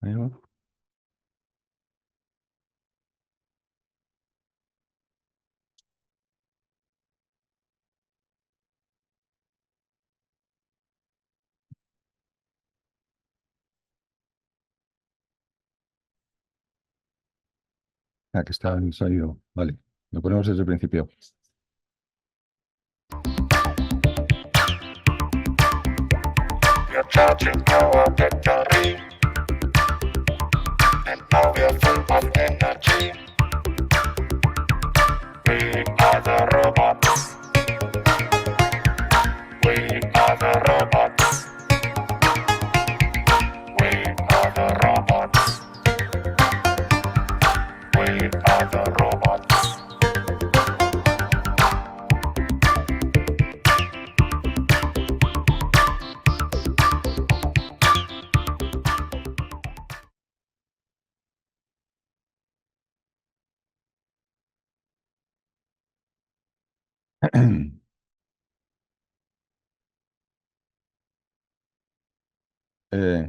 Ahí va. Ah, que está en sonido. Vale, lo ponemos desde el principio. You're charging our battery, and now we're full of energy. We are the robots. We are the robots. We are the robots. We are the robots.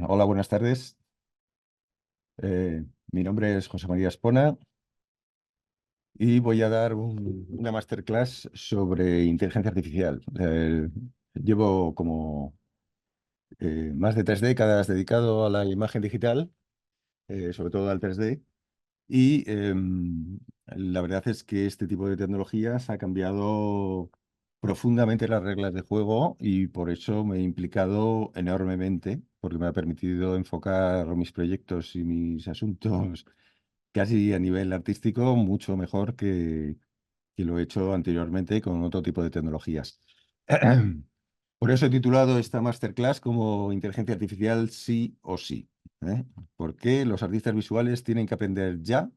Hola, buenas tardes. Mi nombre es José María Espona y voy a dar una masterclass sobre inteligencia artificial. Llevo como más de 3 décadas dedicado a la imagen digital, sobre todo al 3D. Y la verdad es que este tipo de tecnologías ha cambiado profundamente las reglas de juego y por eso me he implicado enormemente, porque me ha permitido enfocar mis proyectos y mis asuntos casi a nivel artístico mucho mejor que lo he hecho anteriormente con otro tipo de tecnologías. Por eso he titulado esta masterclass como Inteligencia Artificial sí o sí. ¿Eh? ¿Por qué los artistas visuales tienen que aprender ya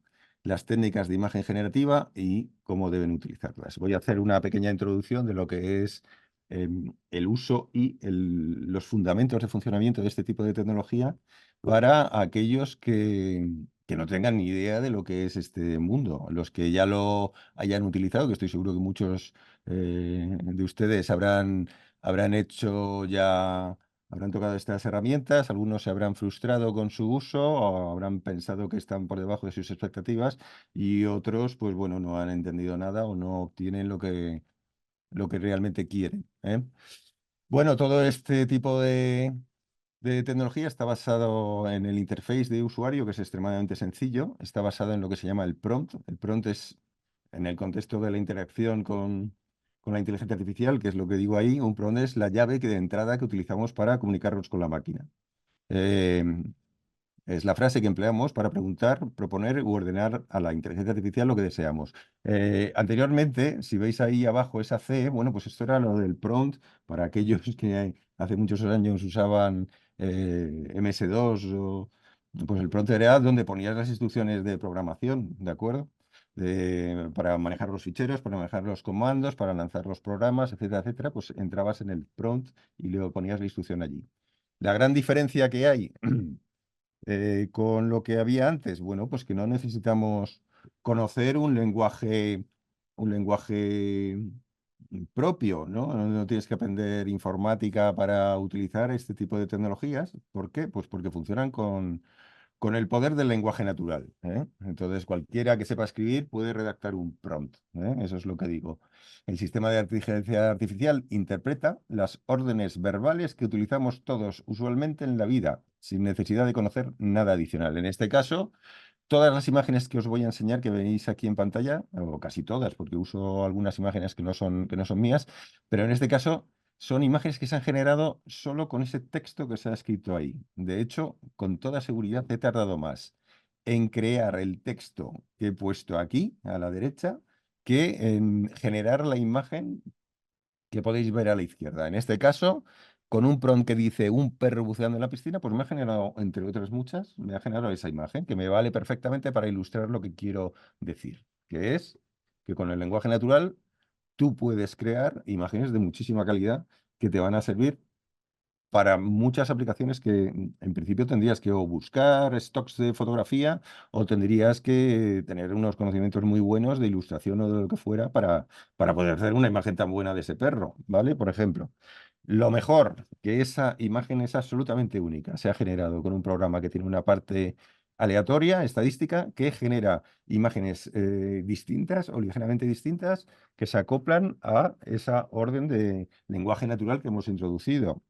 las técnicas de imagen generativa y cómo deben utilizarlas? Voy a hacer una pequeña introducción de lo que es el uso y los fundamentos de funcionamiento de este tipo de tecnología para aquellos que no tengan ni idea de lo que es este mundo. Los que ya lo hayan utilizado, que estoy seguro que muchos de ustedes habrán hecho ya, habrán tocado estas herramientas, algunos se habrán frustrado con su uso o habrán pensado que están por debajo de sus expectativas y otros, pues bueno, no han entendido nada o no obtienen lo que realmente quieren, ¿eh? Bueno, todo este tipo de tecnología está basado en el interface de usuario, que es extremadamente sencillo. Está basado en lo que se llama el prompt. El prompt es, en el contexto de la interacción con la inteligencia artificial, que es lo que digo ahí, un prompt es la llave que de entrada que utilizamos para comunicarnos con la máquina. Eh, es la frase que empleamos para preguntar, proponer u ordenar a la inteligencia artificial lo que deseamos. Anteriormente, si veis ahí abajo esa C, bueno, pues esto era lo del prompt para aquellos que hace muchos años usaban MS2 pues el prompt era donde ponías las instrucciones de programación, ¿de acuerdo? Para manejar los ficheros, para manejar los comandos, para lanzar los programas, etcétera, etcétera, pues entrabas en el prompt y le ponías la instrucción allí. La gran diferencia que hay con lo que había antes? Bueno, pues que no necesitamos conocer un lenguaje propio, ¿no? No tienes que aprender informática para utilizar este tipo de tecnologías. ¿Por qué? Pues porque funcionan con el poder del lenguaje natural, ¿eh? Entonces, cualquiera que sepa escribir puede redactar un prompt, ¿eh? Eso es lo que digo. El sistema de inteligencia artificial interpreta las órdenes verbales que utilizamos todos usualmente en la vida, sin necesidad de conocer nada adicional. En este caso, todas las imágenes que os voy a enseñar, que veis aquí en pantalla, o casi todas, porque uso algunas imágenes que no son mías, pero en este caso son imágenes que se han generado solo con ese texto que se ha escrito ahí. De hecho, con toda seguridad he tardado más en crear el texto que he puesto aquí, a la derecha, que en generar la imagen que podéis ver a la izquierda. En este caso, con un prompt que dice un perro buceando en la piscina, pues me ha generado, entre otras muchas, me ha generado esa imagen que me vale perfectamente para ilustrar lo que quiero decir, que es que con el lenguaje natural tú puedes crear imágenes de muchísima calidad que te van a servir para muchas aplicaciones que en principio tendrías que o buscar stocks de fotografía o tendrías que tener unos conocimientos muy buenos de ilustración o de lo que fuera para poder hacer una imagen tan buena de ese perro, ¿vale? Por ejemplo. Lo mejor, que esa imagen es absolutamente única. Se ha generado con un programa que tiene una parte aleatoria, estadística, que genera imágenes distintas o ligeramente distintas que se acoplan a esa orden de lenguaje natural que hemos introducido.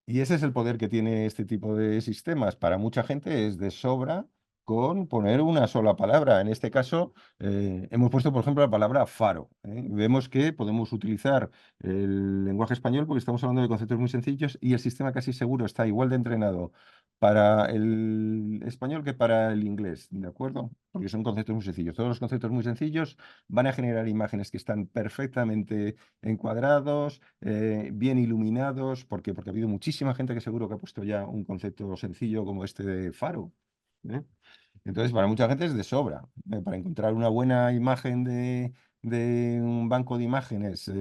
Y ese es el poder que tiene este tipo de sistemas. Para mucha gente es de sobra con poner una sola palabra. En este caso, hemos puesto, por ejemplo, la palabra faro. Vemos que podemos utilizar el lenguaje español porque estamos hablando de conceptos muy sencillos y el sistema casi seguro está igual de entrenado para el español que para el inglés, ¿de acuerdo? Porque son conceptos muy sencillos. Todos los conceptos muy sencillos van a generar imágenes que están perfectamente encuadrados, bien iluminados, porque ha habido muchísima gente que seguro que ha puesto ya un concepto sencillo como este de faro. ¿Eh? Entonces, para mucha gente es de sobra. Para encontrar una buena imagen de un banco de imágenes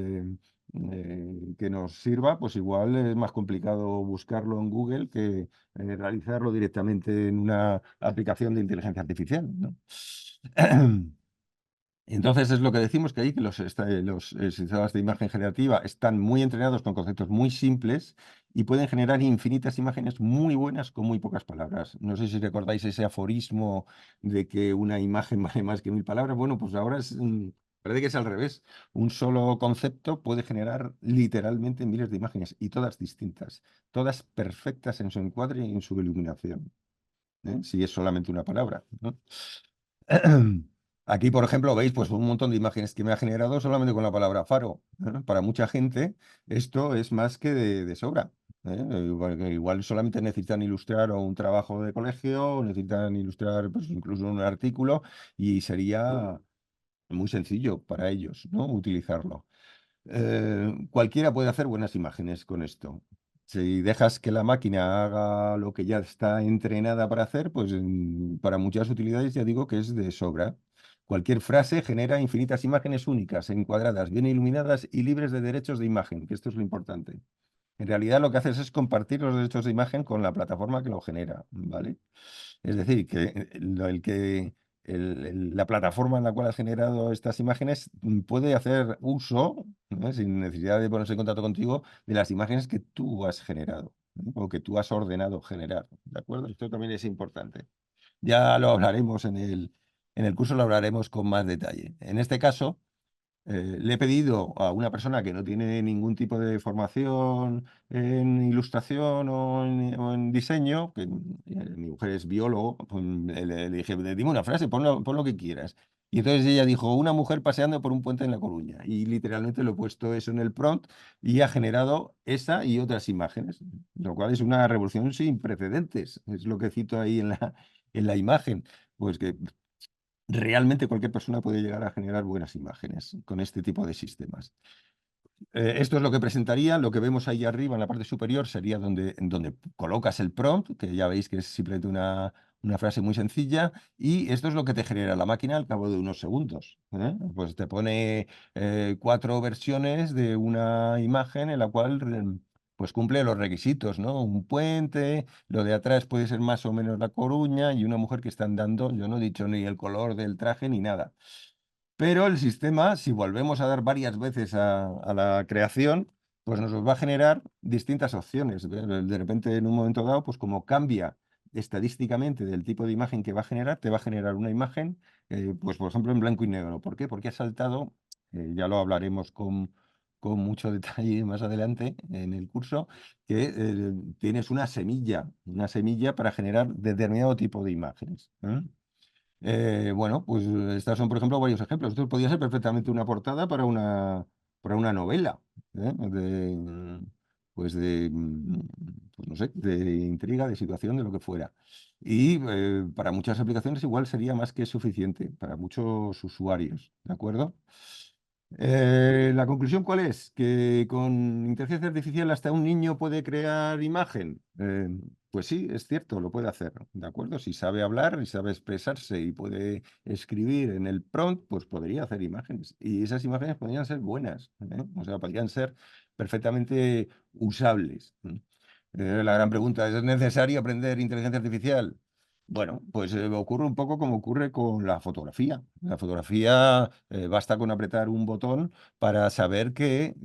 que nos sirva, pues igual es más complicado buscarlo en Google que realizarlo directamente en una aplicación de inteligencia artificial, ¿no? Entonces es lo que decimos que ahí que los sistemas de imagen generativa están muy entrenados con conceptos muy simples y pueden generar infinitas imágenes muy buenas con muy pocas palabras. No sé si recordáis ese aforismo de que una imagen vale más que 1000 palabras. Bueno, pues ahora parece que es al revés. Un solo concepto puede generar literalmente miles de imágenes y todas distintas, todas perfectas en su encuadre y en su iluminación, si es solamente una palabra, ¿no? Aquí, por ejemplo, veis pues un montón de imágenes que me ha generado solamente con la palabra faro. Para mucha gente esto es más que de sobra. Igual solamente necesitan ilustrar o un trabajo de colegio, o necesitan ilustrar pues, incluso un artículo y sería muy sencillo para ellos, ¿no? Utilizarlo. Cualquiera puede hacer buenas imágenes con esto. Si dejas que la máquina haga lo que ya está entrenada para hacer, pues para muchas utilidades ya digo que es de sobra. Cualquier frase genera infinitas imágenes únicas, encuadradas, bien iluminadas y libres de derechos de imagen, que esto es lo importante. En realidad lo que haces es compartir los derechos de imagen con la plataforma que lo genera, ¿vale? Es decir, que la plataforma en la cual has generado estas imágenes puede hacer uso, ¿no? Sin necesidad de ponerse en contacto contigo, de las imágenes que tú has generado, ¿no? O que tú has ordenado generar, ¿de acuerdo? Esto también es importante. Ya lo hablaremos en el curso, lo hablaremos con más detalle. En este caso, le he pedido a una persona que no tiene ningún tipo de formación en ilustración o en diseño, que mi mujer es biólogo, pues, le dije, dime una frase, pon lo que quieras. Y entonces ella dijo, una mujer paseando por un puente en La Coruña. Y literalmente lo he puesto eso en el prompt y ha generado esa y otras imágenes, lo cual es una revolución sin precedentes. Es lo que cito ahí en la imagen. Pues que realmente cualquier persona puede llegar a generar buenas imágenes con este tipo de sistemas. Esto es lo que presentaría. Lo que vemos ahí arriba en la parte superior sería donde colocas el prompt, que ya veis que es simplemente una frase muy sencilla, y esto es lo que te genera la máquina al cabo de unos segundos. Pues te pone 4 versiones de una imagen en la cual pues cumple los requisitos, ¿no? Un puente, lo de atrás puede ser más o menos La Coruña y una mujer que está andando. Yo no he dicho ni el color del traje ni nada. Pero el sistema, si volvemos a dar varias veces a la creación, pues nos va a generar distintas opciones. De repente, en un momento dado, pues como cambia estadísticamente del tipo de imagen que va a generar, te va a generar una imagen, pues por ejemplo, en blanco y negro. ¿Por qué? Porque ha saltado, ya lo hablaremos con mucho detalle más adelante en el curso, que tienes una semilla para generar determinado tipo de imágenes. Bueno, pues estos son, por ejemplo, varios ejemplos. Esto podría ser perfectamente una portada para una novela, pues pues no sé, de intriga, de situación, de lo que fuera. Y para muchas aplicaciones igual sería más que suficiente, para muchos usuarios, ¿de acuerdo? ¿La conclusión cuál es? Que con inteligencia artificial hasta un niño puede crear imagen. Pues sí, es cierto, lo puede hacer, ¿de acuerdo? Si sabe hablar y sabe expresarse y puede escribir en el prompt, pues podría hacer imágenes. Y esas imágenes podrían ser buenas, o sea, podrían ser perfectamente usables. La gran pregunta ¿es necesario aprender inteligencia artificial? Bueno, pues ocurre un poco como ocurre con la fotografía. La fotografía, basta con apretar un botón para saber que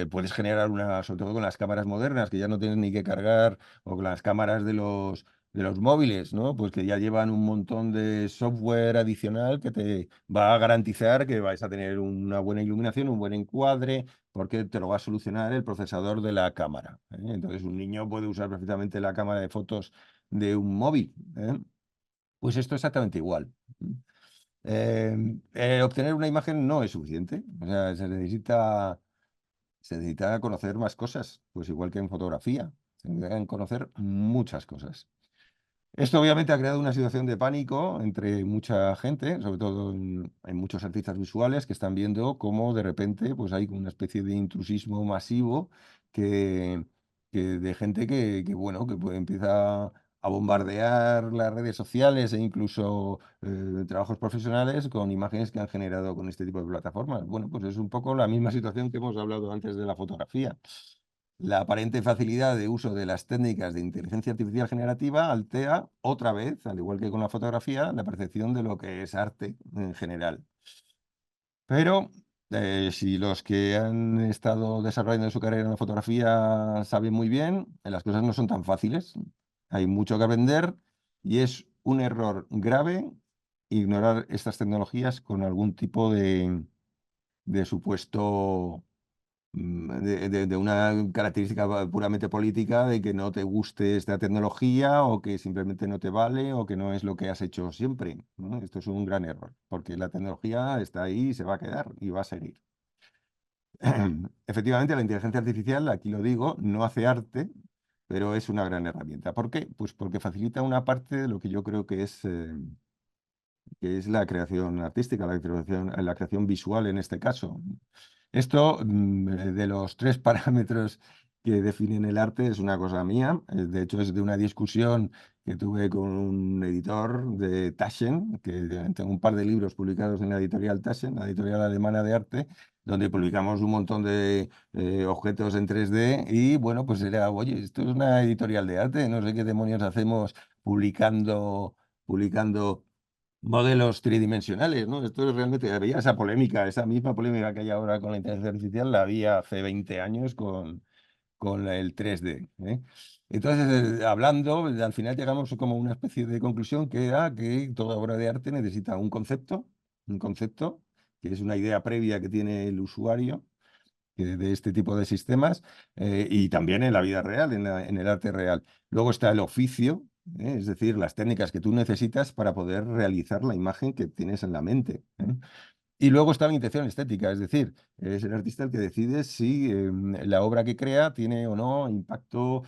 puedes generar una, sobre todo con las cámaras modernas, que ya no tienes ni que cargar, o con las cámaras de los móviles, ¿no? Pues que ya llevan un montón de software adicional que te va a garantizar que vais a tener una buena iluminación, un buen encuadre, porque te lo va a solucionar el procesador de la cámara, ¿eh? Entonces, un niño puede usar perfectamente la cámara de fotos de un móvil, ¿eh? Pues esto es exactamente igual. Obtener una imagen no es suficiente, o sea, se necesita conocer más cosas, pues igual que en fotografía, se necesitan conocer muchas cosas. Esto obviamente ha creado una situación de pánico entre mucha gente, sobre todo en muchos artistas visuales que están viendo cómo de repente pues hay una especie de intrusismo masivo que, de gente bueno, que empieza a bombardear las redes sociales e incluso trabajos profesionales con imágenes que han generado con este tipo de plataformas. Bueno, pues es un poco la misma situación que hemos hablado antes de la fotografía. La aparente facilidad de uso de las técnicas de inteligencia artificial generativa altera otra vez, al igual que con la fotografía, la percepción de lo que es arte en general. Pero si los que han estado desarrollando su carrera en la fotografía saben muy bien, las cosas no son tan fáciles. Hay mucho que aprender y es un error grave ignorar estas tecnologías con algún tipo de supuesto de una característica puramente política de que no te guste esta tecnología o que simplemente no te vale o que no es lo que has hecho siempre, ¿no? Esto es un gran error, porque la tecnología está ahí y se va a quedar y va a seguir. Efectivamente, la inteligencia artificial, aquí lo digo, no hace arte, pero es una gran herramienta. ¿Por qué? Pues porque facilita una parte de lo que yo creo que es la creación artística, la creación visual en este caso. Esto, de los tres parámetros que definen el arte, es una cosa mía. De hecho, es de una discusión que tuve con un editor de Taschen, que tengo un par de libros publicados en la editorial Taschen, la editorial alemana de arte, donde publicamos un montón de objetos en 3D y bueno, pues era, oye, esto es una editorial de arte, no sé qué demonios hacemos publicando modelos tridimensionales, ¿no? Esto es realmente, había esa polémica, esa misma polémica que hay ahora con la inteligencia artificial, la había hace 20 años con el 3D, ¿eh? Entonces, hablando, al final llegamos como a una especie de conclusión que era que toda obra de arte necesita un concepto, que es una idea previa que tiene el usuario de este tipo de sistemas, y también en la vida real, en el arte real. Luego está el oficio, es decir, las técnicas que tú necesitas para poder realizar la imagen que tienes en la mente, ¿eh? Y luego está la intención estética, es decir, es el artista el que decide si la obra que crea tiene o no impacto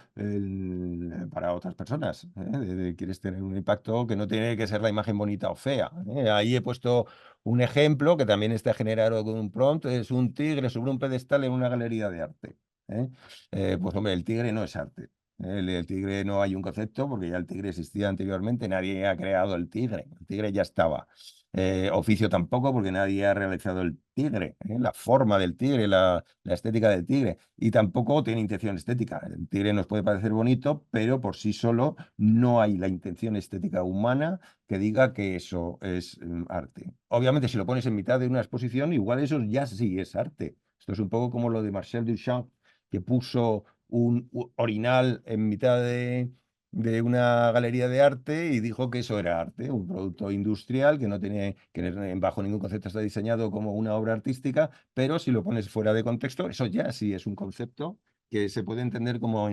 para otras personas, ¿eh? Quieres tener un impacto que no tiene que ser la imagen bonita o fea, ¿eh? Ahí he puesto un ejemplo que también está generado con un prompt, es un tigre sobre un pedestal en una galería de arte, ¿eh? Pues hombre, el tigre no es arte. El tigre no hay un concepto porque ya el tigre existía anteriormente, nadie ha creado el tigre ya estaba. Oficio tampoco, porque nadie ha realizado el tigre, ¿eh? La forma del tigre, la estética del tigre, y tampoco tiene intención estética. El tigre nos puede parecer bonito, pero por sí solo no hay la intención estética humana que diga que eso es arte. Obviamente, si lo pones en mitad de una exposición, igual eso ya sí es arte. Esto es un poco como lo de Marcel Duchamp, que puso un orinal en mitad de una galería de arte y dijo que eso era arte, un producto industrial que no tiene, bajo ningún concepto está diseñado como una obra artística, pero si lo pones fuera de contexto, eso ya sí es un concepto que se puede entender como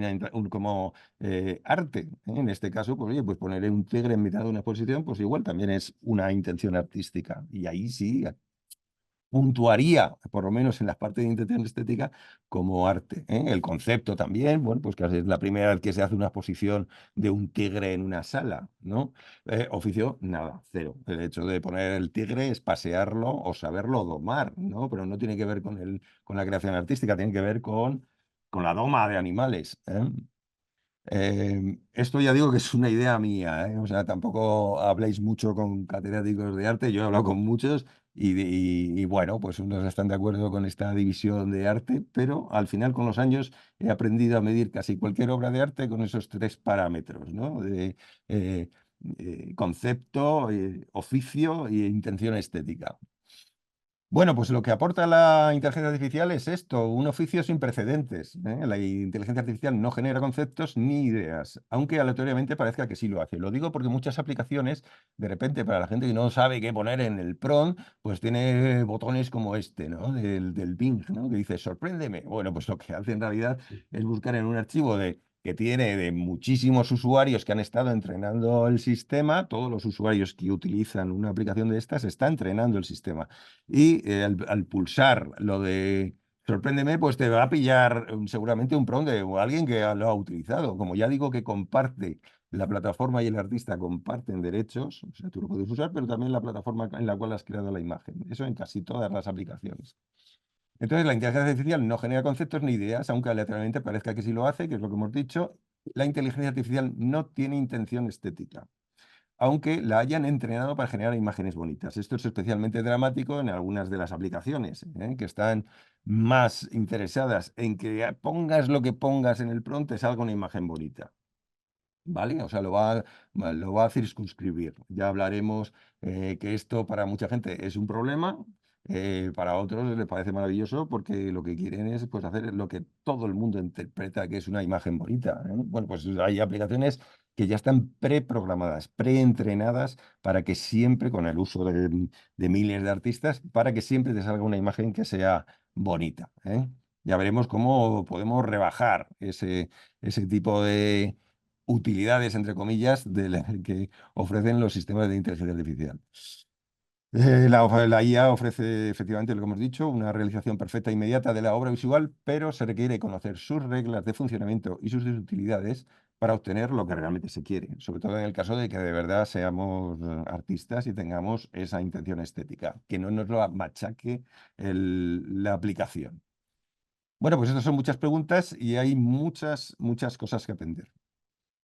arte, ¿eh? En este caso, pues oye, pues ponerle un tigre en mitad de una exposición, pues igual también es una intención artística. Y ahí sí puntuaría, por lo menos en la parte de intención estética, como arte, ¿eh? El concepto también, bueno, pues que es la primera vez que se hace una exposición de un tigre en una sala, ¿no? Oficio, nada, cero. El hecho de poner el tigre es pasearlo o saberlo domar, ¿no? Pero no tiene que ver con la creación artística, tiene que ver con la doma de animales, ¿eh? Esto ya digo que es una idea mía, ¿eh? O sea, tampoco habléis mucho con catedráticos de arte, yo he hablado con muchos y bueno, pues unos están de acuerdo con esta división de arte, pero al final con los años he aprendido a medir casi cualquier obra de arte con esos tres parámetros, ¿no? De eh, concepto, oficio e intención estética. Bueno, pues lo que aporta la inteligencia artificial es esto, un oficio sin precedentes, ¿eh? La inteligencia artificial no genera conceptos ni ideas, aunque aleatoriamente parezca que sí lo hace. Lo digo porque muchas aplicaciones, de repente, para la gente que no sabe qué poner en el prompt, pues tiene botones como este, ¿no? Del Bing, ¿no? Que dice, sorpréndeme. Bueno, pues lo que hace en realidad es buscar en un archivo que tiene de muchísimos usuarios que han estado entrenando el sistema, todos los usuarios que utilizan una aplicación de estas, está entrenando el sistema. Y al pulsar lo de sorpréndeme, pues te va a pillar seguramente un prompt de alguien que lo ha utilizado. Como ya digo que comparte, la plataforma y el artista comparten derechos, o sea, tú lo puedes usar, pero también la plataforma en la cual has creado la imagen. Eso en casi todas las aplicaciones. Entonces, la inteligencia artificial no genera conceptos ni ideas, aunque aleatoriamente parezca que sí lo hace, que es lo que hemos dicho. La inteligencia artificial no tiene intención estética, aunque la hayan entrenado para generar imágenes bonitas. Esto es especialmente dramático en algunas de las aplicaciones, que están más interesadas en que pongas lo que pongas en el prompt, te salga una imagen bonita. ¿Vale? O sea, lo va a circunscribir. Ya hablaremos que esto para mucha gente es un problema, para otros les parece maravilloso porque lo que quieren es pues, hacer lo que todo el mundo interpreta que es una imagen bonita, ¿eh? Bueno, pues hay aplicaciones que ya están preprogramadas, preentrenadas para que siempre, con el uso de miles de artistas, para que siempre te salga una imagen que sea bonita, ¿eh? Ya veremos cómo podemos rebajar ese tipo de utilidades, entre comillas, que ofrecen los sistemas de inteligencia artificial. La IA ofrece efectivamente lo que hemos dicho, una realización perfecta e inmediata de la obra visual, pero se requiere conocer sus reglas de funcionamiento y sus utilidades para obtener lo que realmente se quiere, sobre todo en el caso de que de verdad seamos artistas y tengamos esa intención estética, que no nos lo machaque la aplicación. Bueno, pues estas son muchas preguntas y hay muchas, muchas cosas que aprender.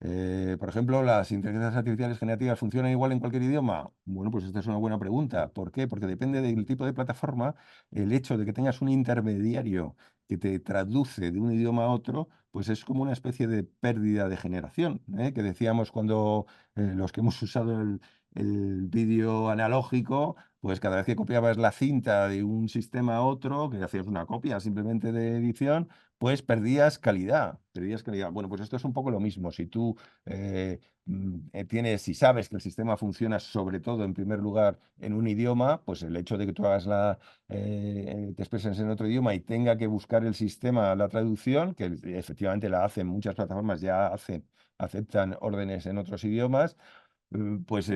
Por ejemplo, ¿las inteligencias artificiales generativas funcionan igual en cualquier idioma? Bueno, pues esta es una buena pregunta. ¿Por qué? Porque depende del tipo de plataforma, el hecho de que tengas un intermediario que te traduce de un idioma a otro, pues es como una especie de pérdida de generación, ¿eh? Que decíamos cuando los que hemos usado el vídeo analógico, pues cada vez que copiabas la cinta de un sistema a otro, que hacías una copia simplemente de edición, pues perdías calidad, perdías calidad. Bueno, pues esto es un poco lo mismo. Si tú si sabes que el sistema funciona sobre todo, en primer lugar, en un idioma, pues el hecho de que tú te expreses en otro idioma y tenga que buscar el sistema la traducción, que efectivamente la hacen muchas plataformas, aceptan órdenes en otros idiomas, pues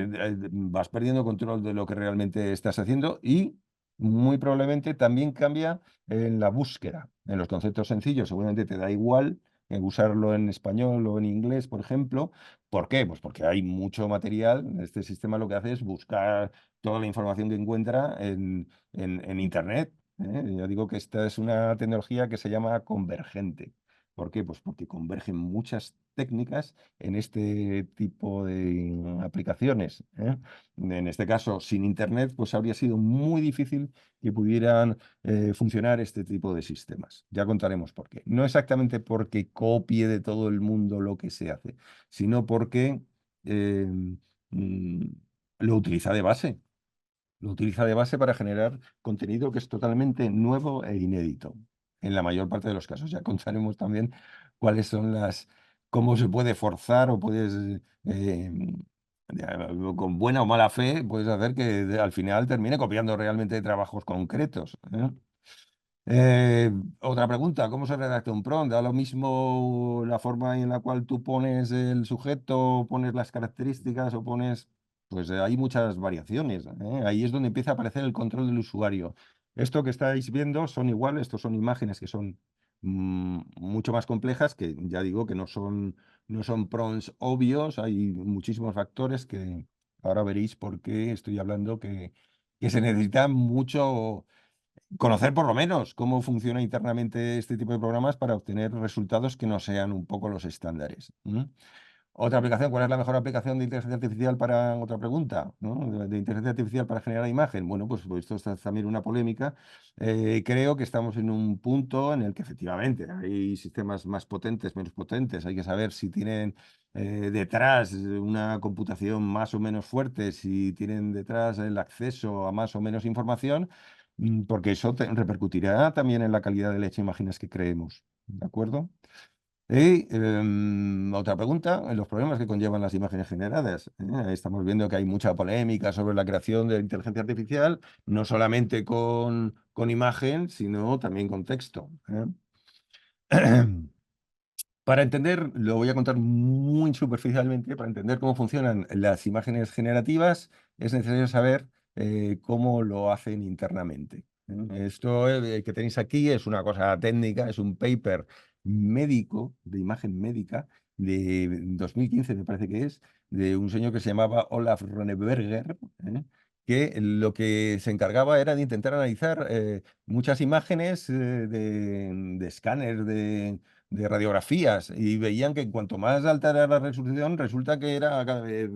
vas perdiendo control de lo que realmente estás haciendo y muy probablemente también cambia en la búsqueda. En los conceptos sencillos seguramente te da igual usarlo en español o en inglés, por ejemplo. ¿Por qué? Pues porque hay mucho material. Este sistema lo que hace es buscar toda la información que encuentra en Internet, ¿eh? Ya digo que esta es una tecnología que se llama convergente. ¿Por qué? Pues porque convergen muchas técnicas en este tipo de aplicaciones, ¿eh? En este caso, sin Internet, pues habría sido muy difícil que pudieran funcionar este tipo de sistemas. Ya contaremos por qué. No exactamente porque copie de todo el mundo lo que se hace, sino porque eh, mm, lo utiliza de base. Lo utiliza de base para generar contenido que es totalmente nuevo e inédito. En la mayor parte de los casos. Ya contaremos también cuáles son cómo se puede forzar o puedes, con buena o mala fe, puedes hacer que al final termine copiando realmente trabajos concretos, ¿eh? Otra pregunta, ¿cómo se redacta un prompt? ¿Da lo mismo la forma en la cual tú pones el sujeto, pones las características o pones... Pues hay muchas variaciones, ¿eh? Ahí es donde empieza a aparecer el control del usuario. Esto que estáis viendo son igual, estos son imágenes que son mucho más complejas, que ya digo que no son prompts obvios, hay muchísimos factores que ahora veréis por qué estoy hablando que se necesita mucho conocer por lo menos cómo funciona internamente este tipo de programas para obtener resultados que no sean un poco los estándares. Otra aplicación, ¿cuál es la mejor aplicación de inteligencia artificial para otra pregunta, ¿no? De inteligencia artificial para generar imagen. Bueno, pues esto es también una polémica. Creo que estamos en un punto en el que efectivamente hay sistemas más potentes, menos potentes. Hay que saber si tienen detrás una computación más o menos fuerte, si tienen detrás el acceso a más o menos información, porque eso repercutirá también en la calidad de las imágenes que creemos. ¿De acuerdo? Y otra pregunta, los problemas que conllevan las imágenes generadas. Estamos viendo que hay mucha polémica sobre la creación de inteligencia artificial, no solamente con imagen, sino también con texto. Para entender, lo voy a contar muy superficialmente, para entender cómo funcionan las imágenes generativas, es necesario saber cómo lo hacen internamente. Esto que tenéis aquí es una cosa técnica, es un paper médico, de imagen médica, de 2015 me parece que es, de un señor que se llamaba Olaf Roneberger, que lo que se encargaba era de intentar analizar muchas imágenes de escáner, de radiografías, y veían que cuanto más alta era la resolución, resulta que era cada vez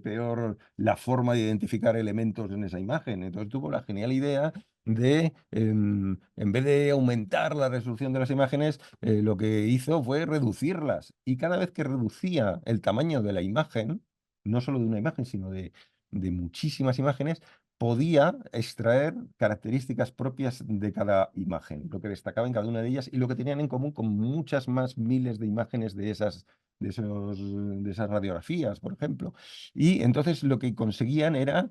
peor la forma de identificar elementos en esa imagen. Entonces tuvo la genial idea de, en vez de aumentar la resolución de las imágenes, lo que hizo fue reducirlas. Y cada vez que reducía el tamaño de la imagen, no solo de una imagen, sino de muchísimas imágenes, podía extraer características propias de cada imagen, lo que destacaba en cada una de ellas y lo que tenían en común con muchas más miles de imágenes de esas radiografías, por ejemplo. Y entonces lo que conseguían era,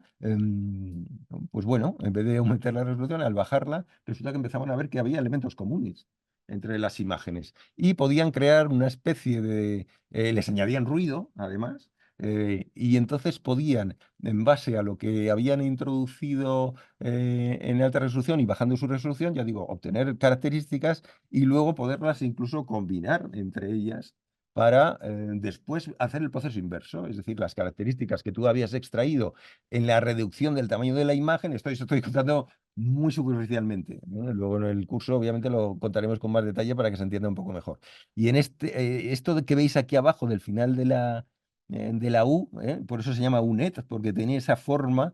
pues bueno, en vez de aumentar la resolución, al bajarla, resulta que empezaban a ver que había elementos comunes entre las imágenes y podían crear una especie de, les añadían ruido, además, y entonces podían, en base a lo que habían introducido en alta resolución y bajando su resolución, ya digo, obtener características y luego poderlas incluso combinar entre ellas para después hacer el proceso inverso, es decir, las características que tú habías extraído en la reducción del tamaño de la imagen, estoy contando muy superficialmente, ¿no? Luego en el curso obviamente lo contaremos con más detalle para que se entienda un poco mejor. Y en esto que veis aquí abajo del final de la U, por eso se llama UNET, porque tenía esa forma,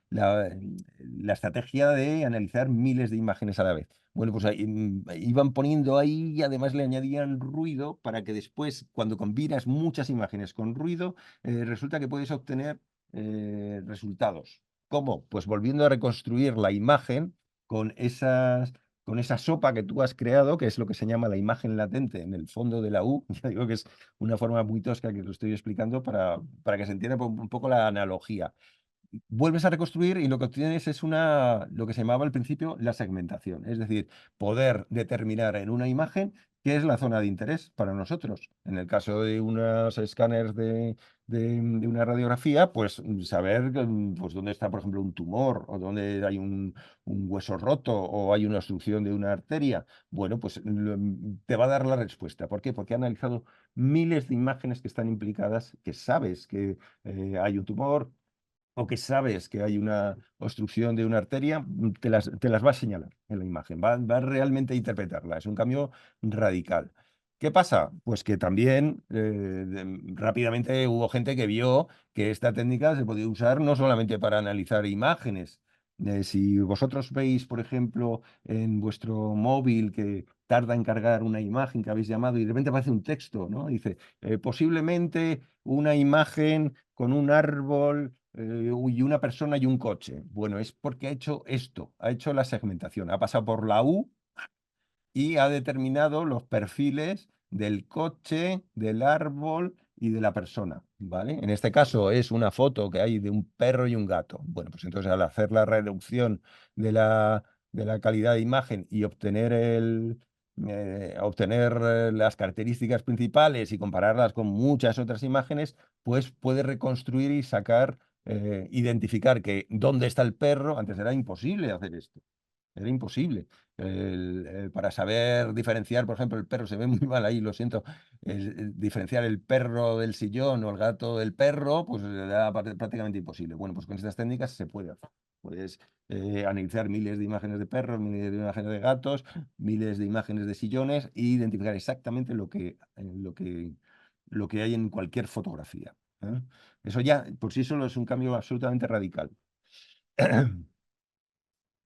la estrategia de analizar miles de imágenes a la vez. Bueno, pues ahí, iban poniendo ahí y además le añadían ruido para que después, cuando combinas muchas imágenes con ruido, resulta que puedes obtener resultados. ¿Cómo? Pues volviendo a reconstruir la imagen con con esa sopa que tú has creado, que es lo que se llama la imagen latente en el fondo de la U. Ya digo que es una forma muy tosca que lo estoy explicando para que se entienda un poco la analogía. Vuelves a reconstruir y lo que obtienes es lo que se llamaba al principio la segmentación, es decir, poder determinar en una imagen qué es la zona de interés para nosotros. En el caso de unos escáneres de una radiografía, pues saber pues, dónde está, por ejemplo, un tumor o dónde hay un hueso roto o hay una obstrucción de una arteria. Bueno, pues te va a dar la respuesta. ¿Por qué? Porque ha analizado miles de imágenes que están implicadas, que sabes que hay un tumor o que sabes que hay una obstrucción de una arteria, te las va a señalar en la imagen, va realmente a interpretarla. Es un cambio radical. ¿Qué pasa? Pues que también rápidamente hubo gente que vio que esta técnica se podía usar no solamente para analizar imágenes. Si vosotros veis, por ejemplo, en vuestro móvil que tarda en cargar una imagen que habéis llamado y de repente aparece un texto, ¿no? Dice, posiblemente una imagen con un árbol y una persona y un coche. Bueno, es porque ha hecho esto, ha hecho la segmentación, ha pasado por la U y ha determinado los perfiles del coche, del árbol y de la persona, ¿vale? En este caso es una foto que hay de un perro y un gato. Bueno, pues entonces al hacer la reducción de la calidad de imagen y obtener las características principales y compararlas con muchas otras imágenes, pues puede reconstruir y sacar, identificar que dónde está el perro. Antes era imposible hacer esto. Era imposible. Para saber diferenciar, por ejemplo, el perro se ve muy mal ahí, lo siento. Diferenciar el perro del sillón o el gato del perro, pues era prácticamente imposible. Bueno, pues con estas técnicas se puede hacer. Puedes analizar miles de imágenes de perros, miles de imágenes de gatos, miles de imágenes de sillones e identificar exactamente lo que hay en cualquier fotografía. Eso ya por sí solo es un cambio absolutamente radical.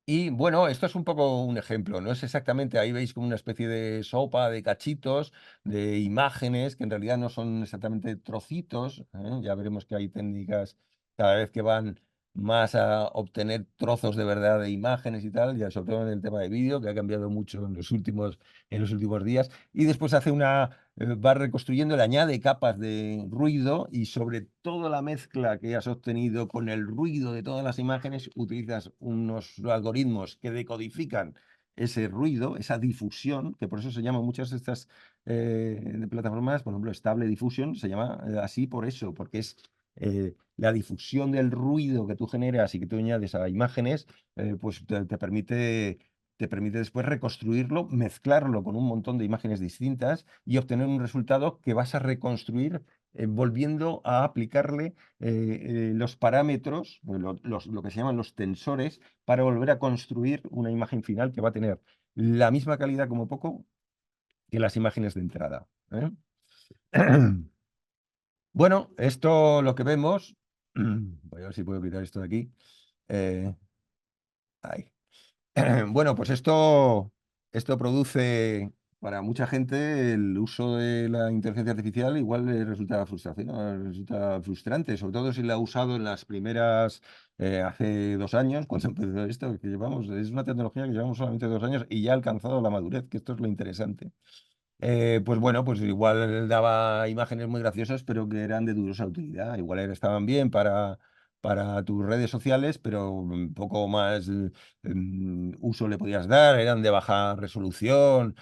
Y bueno, esto es un poco un ejemplo, no es exactamente, ahí veis como una especie de sopa de cachitos, de imágenes, que en realidad no son exactamente trocitos, ya veremos que hay técnicas cada vez que van más a obtener trozos de verdad de imágenes y tal, ya sobre todo en el tema de vídeo, que ha cambiado mucho en los últimos días, y después hace va reconstruyendo, le añade capas de ruido y sobre toda la mezcla que has obtenido con el ruido de todas las imágenes, utilizas unos algoritmos que decodifican ese ruido, esa difusión, que por eso se llaman muchas de estas plataformas, por ejemplo, Stable Diffusion, se llama así por eso, porque es la difusión del ruido que tú generas y que tú añades a imágenes, pues te permite después reconstruirlo, mezclarlo con un montón de imágenes distintas y obtener un resultado que vas a reconstruir volviendo a aplicarle los parámetros, lo que se llaman los tensores, para volver a construir una imagen final que va a tener la misma calidad como poco que las imágenes de entrada. Bueno, esto lo que vemos, voy a ver si puedo quitar esto de aquí. Ahí. Bueno, pues esto produce para mucha gente el uso de la inteligencia artificial igual le resulta frustración, ¿no? Resulta frustrante, sobre todo si la ha usado en las primeras, hace 2 años, cuando empezó esto, que llevamos, es una tecnología que llevamos solamente 2 años y ya ha alcanzado la madurez, que esto es lo interesante. Pues bueno, pues igual daba imágenes muy graciosas, pero que eran de dudosa utilidad. Igual estaban bien para tus redes sociales, pero poco más uso le podías dar. Eran de baja resolución,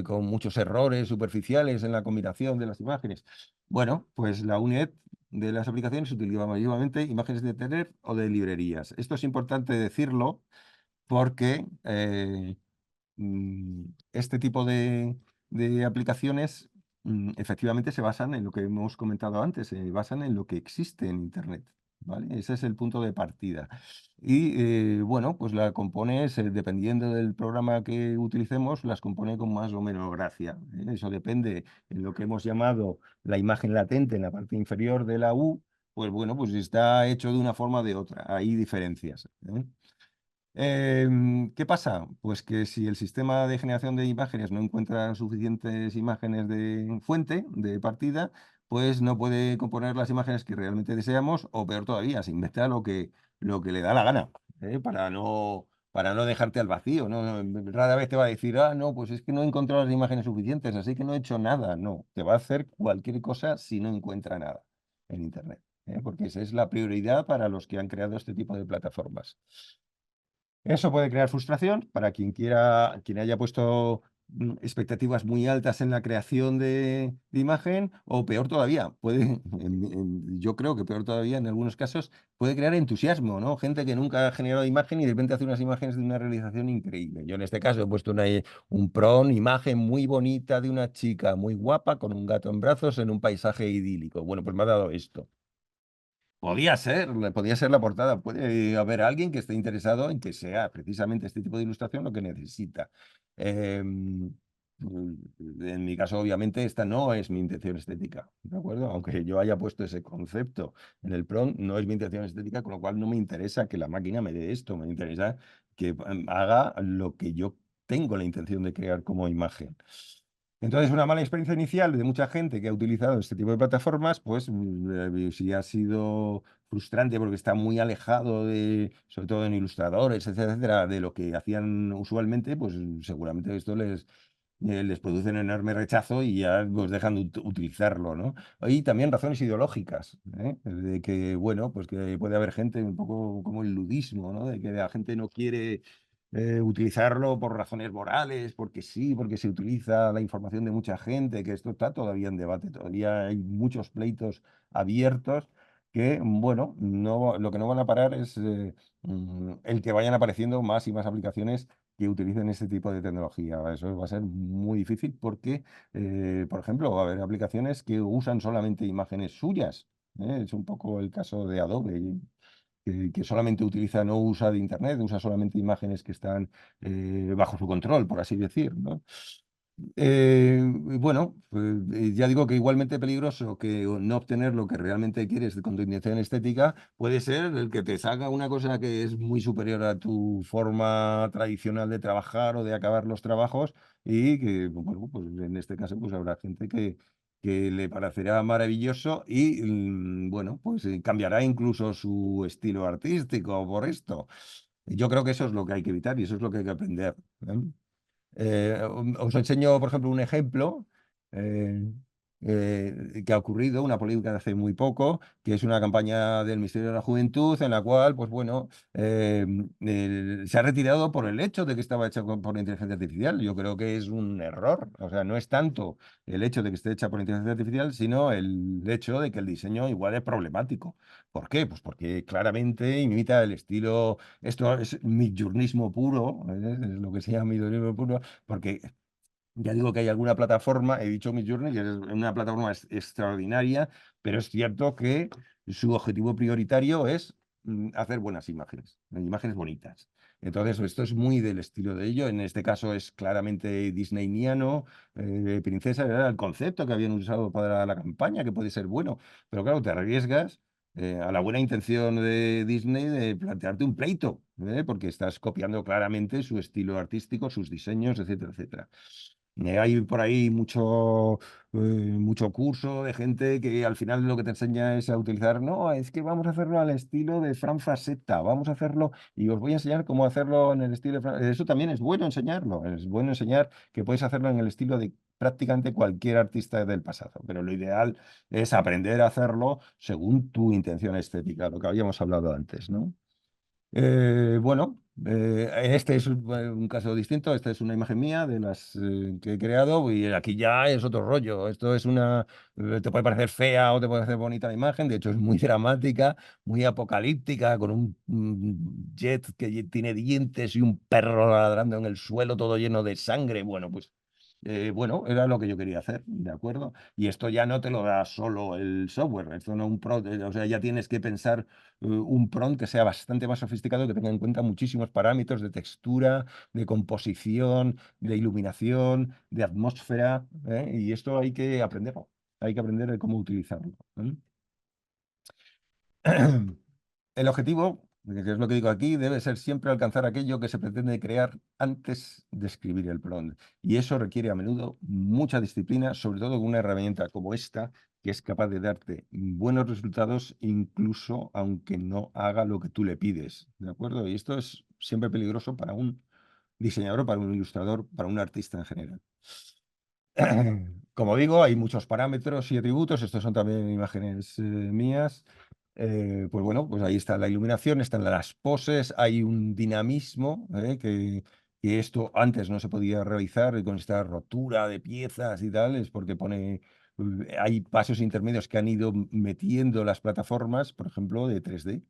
con muchos errores superficiales en la combinación de las imágenes. Bueno, pues la UNED de las aplicaciones utiliza mayormente imágenes de tener o de librerías. Esto es importante decirlo porque este tipo de aplicaciones efectivamente se basan en lo que hemos comentado antes, se basan en lo que existe en Internet, ¿vale? Ese es el punto de partida. Y bueno, pues la compones, dependiendo del programa que utilicemos, las compone con más o menos gracia, ¿eh? Eso depende en lo que hemos llamado la imagen latente en la parte inferior de la U, pues bueno, pues está hecho de una forma o de otra, hay diferencias, ¿eh? ¿Qué pasa? Pues que si el sistema de generación de imágenes no encuentra suficientes imágenes de fuente, de partida, pues no puede componer las imágenes que realmente deseamos, o peor todavía, se inventa lo que le da la gana, para no dejarte al vacío, ¿no? Rara vez te va a decir, no, pues es que no he encontrado las imágenes suficientes, así que no he hecho nada. No, te va a hacer cualquier cosa si no encuentra nada en Internet, porque esa es la prioridad para los que han creado este tipo de plataformas. Eso puede crear frustración para quien haya puesto expectativas muy altas en la creación de imagen, o peor todavía, yo creo que peor todavía en algunos casos, puede crear entusiasmo, ¿no? Gente que nunca ha generado imagen y de repente hace unas imágenes de una realización increíble. Yo en este caso he puesto un prompt, imagen muy bonita de una chica muy guapa con un gato en brazos en un paisaje idílico. Bueno, pues me ha dado esto. Podía ser la portada. Puede haber alguien que esté interesado en que sea precisamente este tipo de ilustración lo que necesita. Em, en mi caso, obviamente, esta no es mi intención estética, ¿de acuerdo? Aunque yo haya puesto ese concepto en el prompt, no es mi intención estética, con lo cual no me interesa que la máquina me dé esto, me interesa que haga lo que yo tengo la intención de crear como imagen. Entonces, una mala experiencia inicial de mucha gente que ha utilizado este tipo de plataformas, pues si ha sido frustrante porque está muy alejado sobre todo en ilustradores, etcétera, etcétera, de lo que hacían usualmente, pues seguramente esto les produce un enorme rechazo y ya pues dejan de utilizarlo, ¿no? Hay también razones ideológicas, ¿eh? De que, bueno, pues que puede haber gente un poco como el ludismo, ¿no? De que la gente no quiere utilizarlo por razones morales, porque sí, porque se utiliza la información de mucha gente, que esto está todavía en debate, todavía hay muchos pleitos abiertos que, bueno, lo que no van a parar es el que vayan apareciendo más y más aplicaciones que utilicen este tipo de tecnología. Eso va a ser muy difícil porque, por ejemplo, va a haber aplicaciones que usan solamente imágenes suyas. Es un poco el caso de Adobe, que solamente utiliza, no usa de Internet, usa solamente imágenes que están bajo su control, por así decir, ¿no? Bueno, pues, ya digo que igualmente peligroso que no obtener lo que realmente quieres con tu intención estética puede ser el que te salga una cosa que es muy superior a tu forma tradicional de trabajar o de acabar los trabajos y que, bueno, pues en este caso pues habrá gente que le parecerá maravilloso y, bueno, pues cambiará incluso su estilo artístico por esto. Yo creo que eso es lo que hay que evitar y eso es lo que hay que aprender. ¿Eh? Os enseño, por ejemplo, un ejemplo eh, que ha ocurrido, una polémica de hace muy poco, que es una campaña del Ministerio de la Juventud en la cual, pues bueno, se ha retirado por el hecho de que estaba hecha por inteligencia artificial. Yo creo que es un error. O sea, no es tanto el hecho de que esté hecha por inteligencia artificial, sino el hecho de que el diseño igual es problemático. ¿Por qué? Pues porque claramente imita el estilo, esto es midjournismo puro, es lo que se llama midjournismo puro, porque ya digo que hay alguna plataforma, he dicho Midjourney, que es una plataforma extraordinaria, pero es cierto que su objetivo prioritario es hacer buenas imágenes, imágenes bonitas. Entonces, esto es muy del estilo de ello. En este caso es claramente disneyniano, princesa, era el concepto que habían usado para la campaña, que puede ser bueno, pero claro, te arriesgas a la buena intención de Disney de plantearte un pleito, porque estás copiando claramente su estilo artístico, sus diseños, etcétera, etcétera. Hay por ahí mucho curso de gente que al final lo que te enseña es a utilizar, no, es que vamos a hacerlo al estilo de Fran Frazetta, vamos a hacerlo y os voy a enseñar cómo hacerlo en el estilo de Fran. Eso también es bueno enseñarlo, es bueno enseñar que puedes hacerlo en el estilo de prácticamente cualquier artista del pasado, pero lo ideal es aprender a hacerlo según tu intención estética, lo que habíamos hablado antes, ¿no? Bueno, este es un caso distinto. Esta es una imagen mía de las que he creado y aquí ya es otro rollo. Esto es te puede parecer fea o te puede parecer bonita la imagen. De hecho, es muy dramática, muy apocalíptica, con un jet que tiene dientes y un perro ladrando en el suelo, todo lleno de sangre. Bueno, pues. Bueno, era lo que yo quería hacer, ¿de acuerdo? Y esto ya no te lo da solo el software, esto no un pro, o sea, ya tienes que pensar un prompt que sea bastante más sofisticado, que tenga en cuenta muchísimos parámetros de textura, de composición, de iluminación, de atmósfera, y esto hay que aprenderlo, hay que aprender cómo utilizarlo. El objetivo, que es lo que digo aquí, debe ser siempre alcanzar aquello que se pretende crear antes de escribir el prompt. Y eso requiere a menudo mucha disciplina, sobre todo con una herramienta como esta, que es capaz de darte buenos resultados incluso aunque no haga lo que tú le pides. ¿De acuerdo? Y esto es siempre peligroso para un diseñador, para un ilustrador, para un artista en general. Como digo, hay muchos parámetros y atributos. Estos son también imágenes mías. Pues bueno, pues ahí está la iluminación, están las poses, hay un dinamismo que esto antes no se podía realizar con esta rotura de piezas y tal, es porque hay pasos intermedios que han ido metiendo las plataformas, por ejemplo, de 3D. ¿De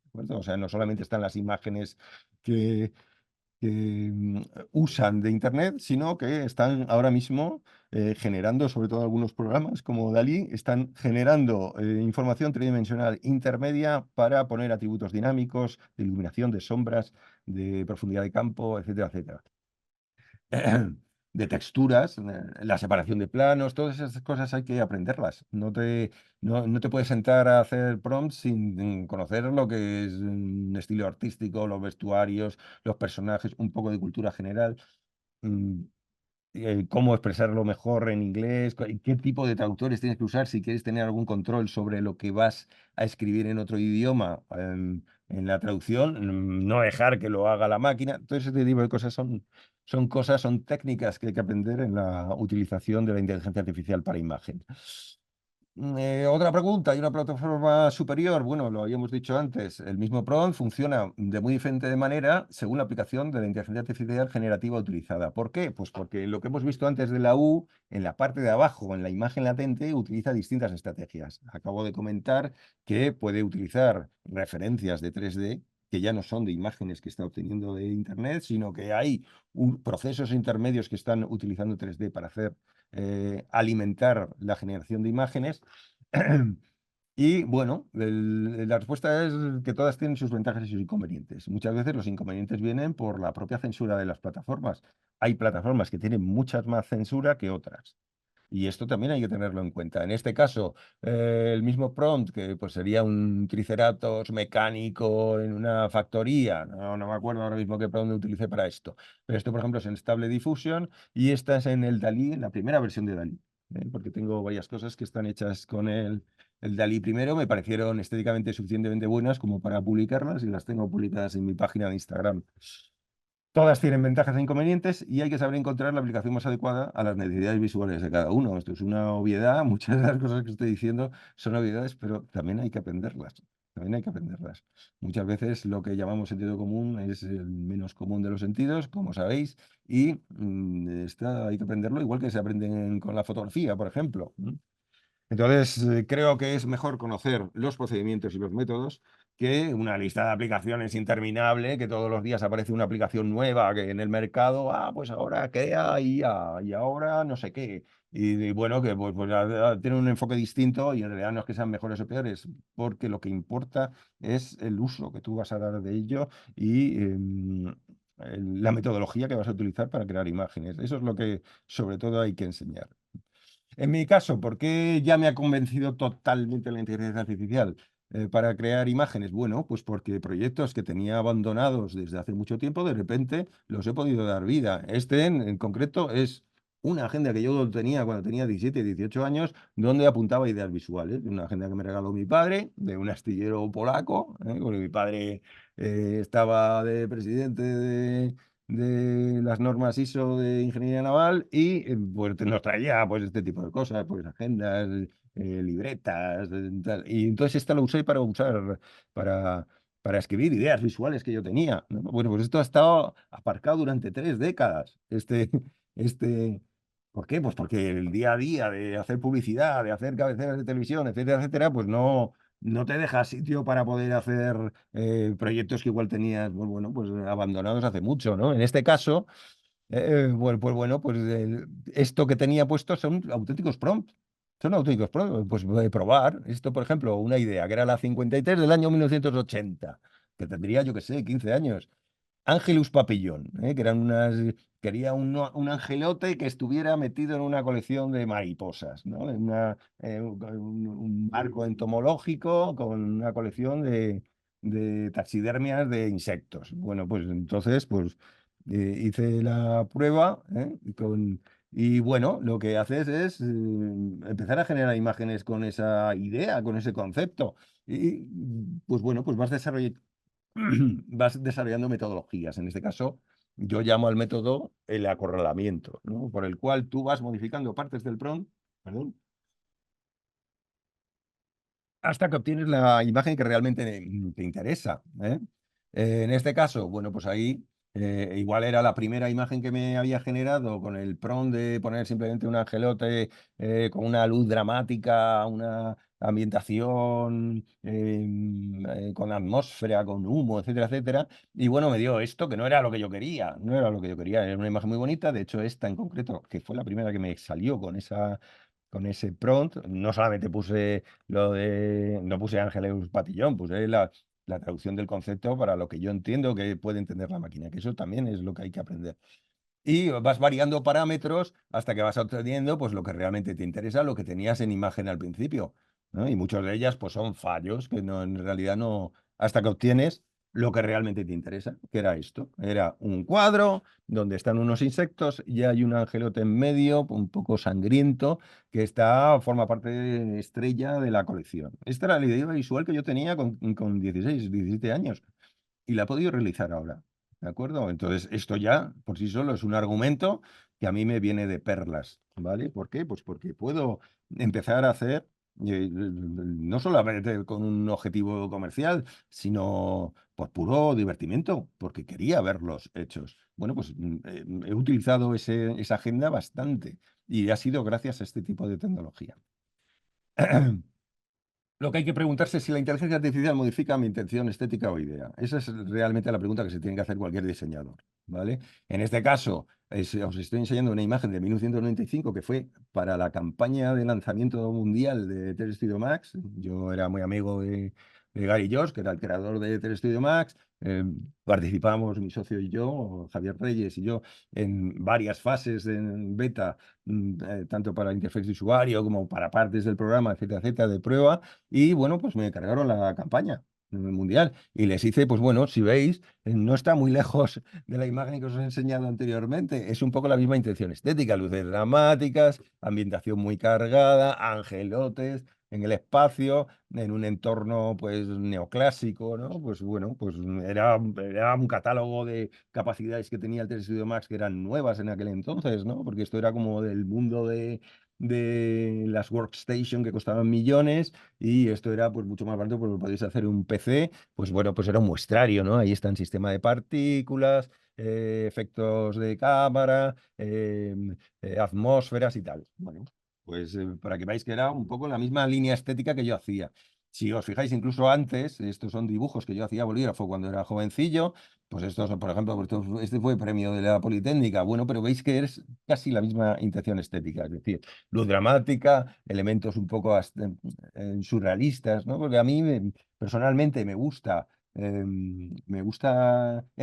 acuerdo? O sea, no solamente están las imágenes que usan de Internet, sino que están ahora mismo generando, sobre todo algunos programas como DALI, están generando información tridimensional intermedia para poner atributos dinámicos, de iluminación, de sombras, de profundidad de campo, etcétera, etcétera. De texturas, la separación de planos, todas esas cosas hay que aprenderlas. No te puedes sentar a hacer prompts sin conocer lo que es un estilo artístico, los vestuarios, los personajes, un poco de cultura general. mm, Cómo expresarlo mejor en inglés, qué tipo de traductores tienes que usar si quieres tener algún control sobre lo que vas a escribir en otro idioma en la traducción, no dejar que lo haga la máquina. Todo ese tipo de cosas son técnicas que hay que aprender en la utilización de la inteligencia artificial para imagen. Otra pregunta, ¿hay una plataforma superior? Bueno, lo habíamos dicho antes, el mismo prompt funciona de muy diferente manera según la aplicación de la inteligencia artificial generativa utilizada. ¿Por qué? Pues porque lo que hemos visto antes de la U, en la parte de abajo, en la imagen latente, utiliza distintas estrategias. Acabo de comentar que puede utilizar referencias de 3D que ya no son de imágenes que está obteniendo de Internet, sino que hay procesos intermedios que están utilizando 3D para alimentar la generación de imágenes. Y bueno, la respuesta es que todas tienen sus ventajas y sus inconvenientes. Muchas veces los inconvenientes vienen por la propia censura de las plataformas. Hay plataformas que tienen muchas más censura que otras. Y esto también hay que tenerlo en cuenta. En este caso, el mismo prompt, que pues sería un Triceratops mecánico en una factoría, no me acuerdo ahora mismo qué prompt utilicé para esto, pero esto, por ejemplo, es en Stable Diffusion y esta es en el DALI, en la primera versión de DALI, porque tengo varias cosas que están hechas con el DALI primero, me parecieron estéticamente suficientemente buenas como para publicarlas y las tengo publicadas en mi página de Instagram. Todas tienen ventajas e inconvenientes y hay que saber encontrar la aplicación más adecuada a las necesidades visuales de cada uno. Esto es una obviedad, muchas de las cosas que estoy diciendo son obviedades, pero también hay que aprenderlas. También hay que aprenderlas. Muchas veces lo que llamamos sentido común es el menos común de los sentidos, como sabéis, y hay que aprenderlo igual que se aprenden con la fotografía, por ejemplo. Entonces, creo que es mejor conocer los procedimientos y los métodos que una lista de aplicaciones interminable, que todos los días aparece una aplicación nueva que en el mercado, pues ahora crea IA y ahora no sé qué. Y bueno, que tiene un enfoque distinto y en realidad no es que sean mejores o peores, porque lo que importa es el uso que tú vas a dar de ello y la metodología que vas a utilizar para crear imágenes. Eso es lo que sobre todo hay que enseñar. En mi caso, ¿por qué ya me ha convencido totalmente la inteligencia artificial para crear imágenes? Bueno, pues porque proyectos que tenía abandonados desde hace mucho tiempo, de repente los he podido dar vida. Este en concreto es una agenda que yo tenía cuando tenía 17, 18 años, donde apuntaba ideas visuales. Una agenda que me regaló mi padre, de un astillero polaco, porque mi padre estaba de presidente de las normas ISO de ingeniería naval y pues nos traía pues este tipo de cosas, pues agendas, libretas, tal. Y entonces esta lo usé para, para escribir ideas visuales que yo tenía, ¿no? Bueno, pues esto ha estado aparcado durante 3 décadas. Este, ¿por qué? Pues porque el día a día de hacer publicidad, de hacer cabeceras de televisión, etcétera, etcétera, pues no te deja sitio para poder hacer proyectos que igual tenías, pues bueno, pues abandonados hace mucho, ¿no? En este caso, bueno, pues esto que tenía puesto son auténticos prompts. Son auténticos prompts. Pues voy a probar. Esto, por ejemplo, una idea que era la 53 del año 1980, que tendría, yo qué sé, 15 años. Angelus Papillon, que eran quería un angelote que estuviera metido en una colección de mariposas, ¿no? Un barco entomológico con una colección de taxidermias de insectos. Bueno, pues entonces, pues hice la prueba, y bueno, lo que haces es empezar a generar imágenes con esa idea, con ese concepto. Y pues bueno, pues vas desarrollando vas desarrollando metodologías. En este caso, yo llamo al método el acorralamiento, ¿no? Por el cual tú vas modificando partes del prompt, perdón, hasta que obtienes la imagen que realmente te interesa, ¿eh? En este caso, bueno, pues ahí igual era la primera imagen que me había generado con el prompt de poner simplemente un angelote con una luz dramática, una ambientación con atmósfera, con humo, etcétera, etcétera. Y bueno, me dio esto que no era lo que yo quería, no era lo que yo quería, era una imagen muy bonita. De hecho, esta en concreto, que fue la primera que me salió con ese prompt, no solamente puse no puse Ángeles Patillón, puse la traducción del concepto para lo que yo entiendo que puede entender la máquina, que eso también es lo que hay que aprender. Y vas variando parámetros hasta que vas obteniendo pues, lo que realmente te interesa, lo que tenías en imagen al principio, ¿no? Y muchas de ellas pues, son fallos que no, en realidad no, hasta que obtienes lo que realmente te interesa, que era esto. Era un cuadro donde están unos insectos y hay un angelote en medio, un poco sangriento, que forma parte estrella de la colección. Esta era la idea visual que yo tenía con 16, 17 años y la he podido realizar ahora. ¿De acuerdo? Entonces, esto ya por sí solo es un argumento que a mí me viene de perlas, ¿vale? ¿Por qué? Pues porque puedo empezar a hacer, no solamente con un objetivo comercial, sino por puro divertimento, porque quería verlos hechos. Bueno, pues he utilizado esa agenda bastante y ha sido gracias a este tipo de tecnología. Lo que hay que preguntarse es si la inteligencia artificial modifica mi intención estética o idea. Esa es realmente la pregunta que se tiene que hacer cualquier diseñador, ¿vale? En este caso, os estoy enseñando una imagen de 1995 que fue para la campaña de lanzamiento mundial de 3 Studio Max. Yo era muy amigo de Gary Josh, que era el creador de 3 Studio Max. Participamos, mi socio y yo, Javier Reyes y yo, en varias fases en beta, tanto para interfaz de usuario como para partes del programa, etcétera, etcétera, de prueba. Y bueno, pues me cargaron la campaña mundial y les hice, pues bueno, si veis, no está muy lejos de la imagen que os he enseñado anteriormente. Es un poco la misma intención estética, luces dramáticas, ambientación muy cargada, angelotes en el espacio, en un entorno pues neoclásico, ¿no? Pues bueno, pues era un catálogo de capacidades que tenía el 3 Studio Max que eran nuevas en aquel entonces, ¿no? Porque esto era como del mundo de las workstation que costaban millones y esto era pues mucho más barato porque podéis hacer un PC, pues bueno, pues era un muestrario, ¿no? Ahí está el sistema de partículas, efectos de cámara, atmósferas y tal. Bueno, pues para que veáis que era un poco la misma línea estética que yo hacía. Si os fijáis, incluso antes, estos son dibujos que yo hacía bolígrafo cuando era jovencillo, pues estos, por ejemplo, este fue premio de la Politécnica. Bueno, pero veis que es casi la misma intención estética, es decir, luz dramática, elementos un poco surrealistas, ¿no? Porque a mí personalmente me gusta el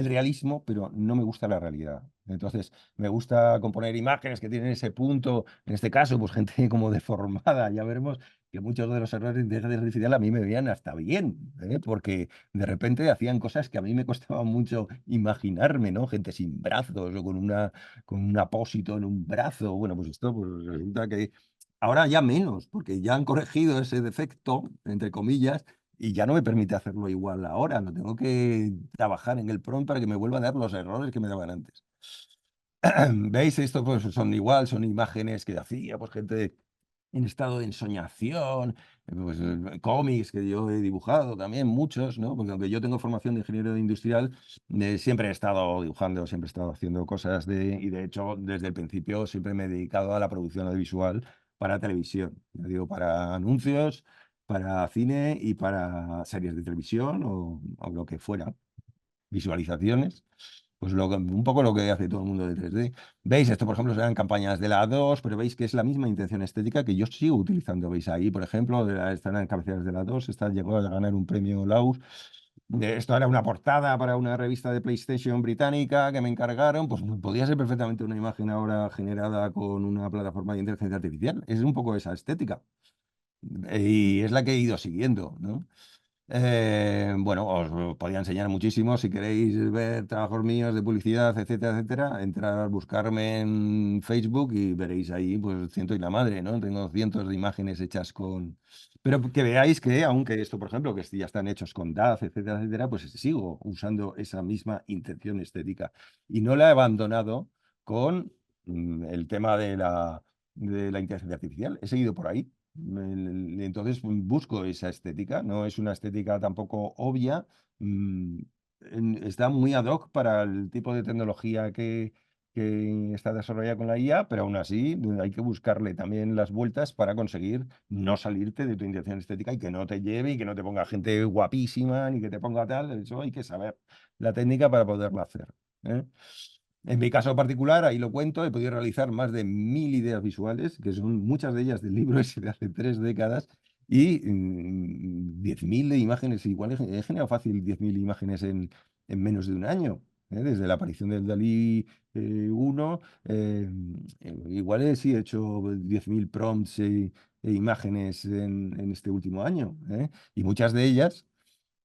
realismo, pero no me gusta la realidad. Entonces, me gusta componer imágenes que tienen ese punto, en este caso, pues gente como deformada. Ya veremos que muchos de los errores de inteligencia artificial a mí me veían hasta bien, ¿eh? Porque de repente hacían cosas que a mí me costaba mucho imaginarme, ¿no? Gente sin brazos o con un apósito en un brazo. Bueno, pues esto pues, resulta que ahora ya menos, porque ya han corregido ese defecto, entre comillas, y ya no me permite hacerlo igual ahora. No tengo que trabajar en el prompt para que me vuelva a dar los errores que me daban antes. ¿Veis? Esto pues son igual, son imágenes que hacía pues gente en estado de ensoñación, pues, cómics que yo he dibujado también, muchos, ¿no? Porque aunque yo tengo formación de ingeniero industrial, siempre he estado dibujando, siempre he estado haciendo cosas y de hecho desde el principio siempre me he dedicado a la producción audiovisual para televisión, ya digo, para anuncios, para cine y para series de televisión o lo que fuera visualizaciones, pues un poco lo que hace todo el mundo de 3D. ¿Veis? Esto, por ejemplo, serán campañas de la A2, pero veis que es la misma intención estética que yo sigo utilizando. ¿Veis ahí, por ejemplo, están en cabeceras de la A2, esta llegó a ganar un premio Laus. Esto era una portada para una revista de PlayStation británica que me encargaron, pues podía ser perfectamente una imagen ahora generada con una plataforma de inteligencia artificial. Es un poco esa estética. Y es la que he ido siguiendo, ¿no? Bueno, os podría enseñar muchísimo. Si queréis ver trabajos míos de publicidad, etcétera, etcétera, entrar, buscarme en Facebook y veréis ahí, pues ciento y la madre, ¿no? Tengo cientos de imágenes hechas con. Pero que veáis que, aunque esto, por ejemplo, que ya están hechos con DAZ, etcétera, etcétera, pues sigo usando esa misma intención estética. Y no la he abandonado con el tema de la inteligencia artificial. He seguido por ahí. Entonces busco esa estética, no es una estética tampoco obvia, mm, está muy ad hoc para el tipo de tecnología que está desarrollada con la IA, pero aún así hay que buscarle también las vueltas para conseguir no salirte de tu intención estética y que no te lleve y que no te ponga gente guapísima ni que te ponga tal, eso hay que saber la técnica para poderlo hacer, ¿eh? En mi caso particular, ahí lo cuento, he podido realizar más de 1000 ideas visuales, que son muchas de ellas del libro ese de hace 3 décadas, y 10.000 imágenes, igual he generado fácil 10.000 imágenes en menos de un año, ¿eh? Desde la aparición del Dalí 1, igual sí he hecho 10.000 prompts e imágenes en este último año, ¿eh? Y muchas de ellas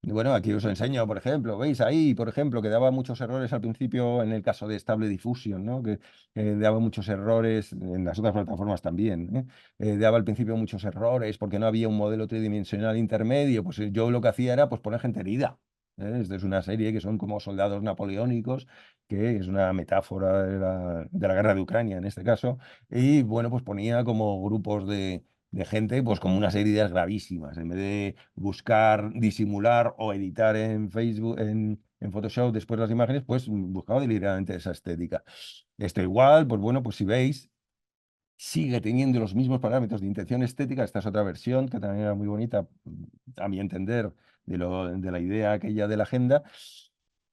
bueno, aquí os enseño, por ejemplo, veis ahí, por ejemplo, que daba muchos errores al principio en el caso de Stable Diffusion, ¿no? Que daba muchos errores en las otras plataformas también, ¿eh? Daba al principio muchos errores porque no había un modelo tridimensional intermedio, pues yo lo que hacía era pues poner gente herida, ¿eh? Esto es una serie que son como soldados napoleónicos, que es una metáfora de la guerra de Ucrania en este caso, y bueno, pues ponía como grupos de gente pues con unas heridas gravísimas. En vez de buscar disimular o editar en Facebook, en Photoshop después las imágenes, pues buscaba deliberadamente esa estética. Esto igual, pues bueno, pues si veis. sigue teniendo los mismos parámetros de intención estética. Esta es otra versión que también era muy bonita, a mi entender, de la idea aquella de la agenda.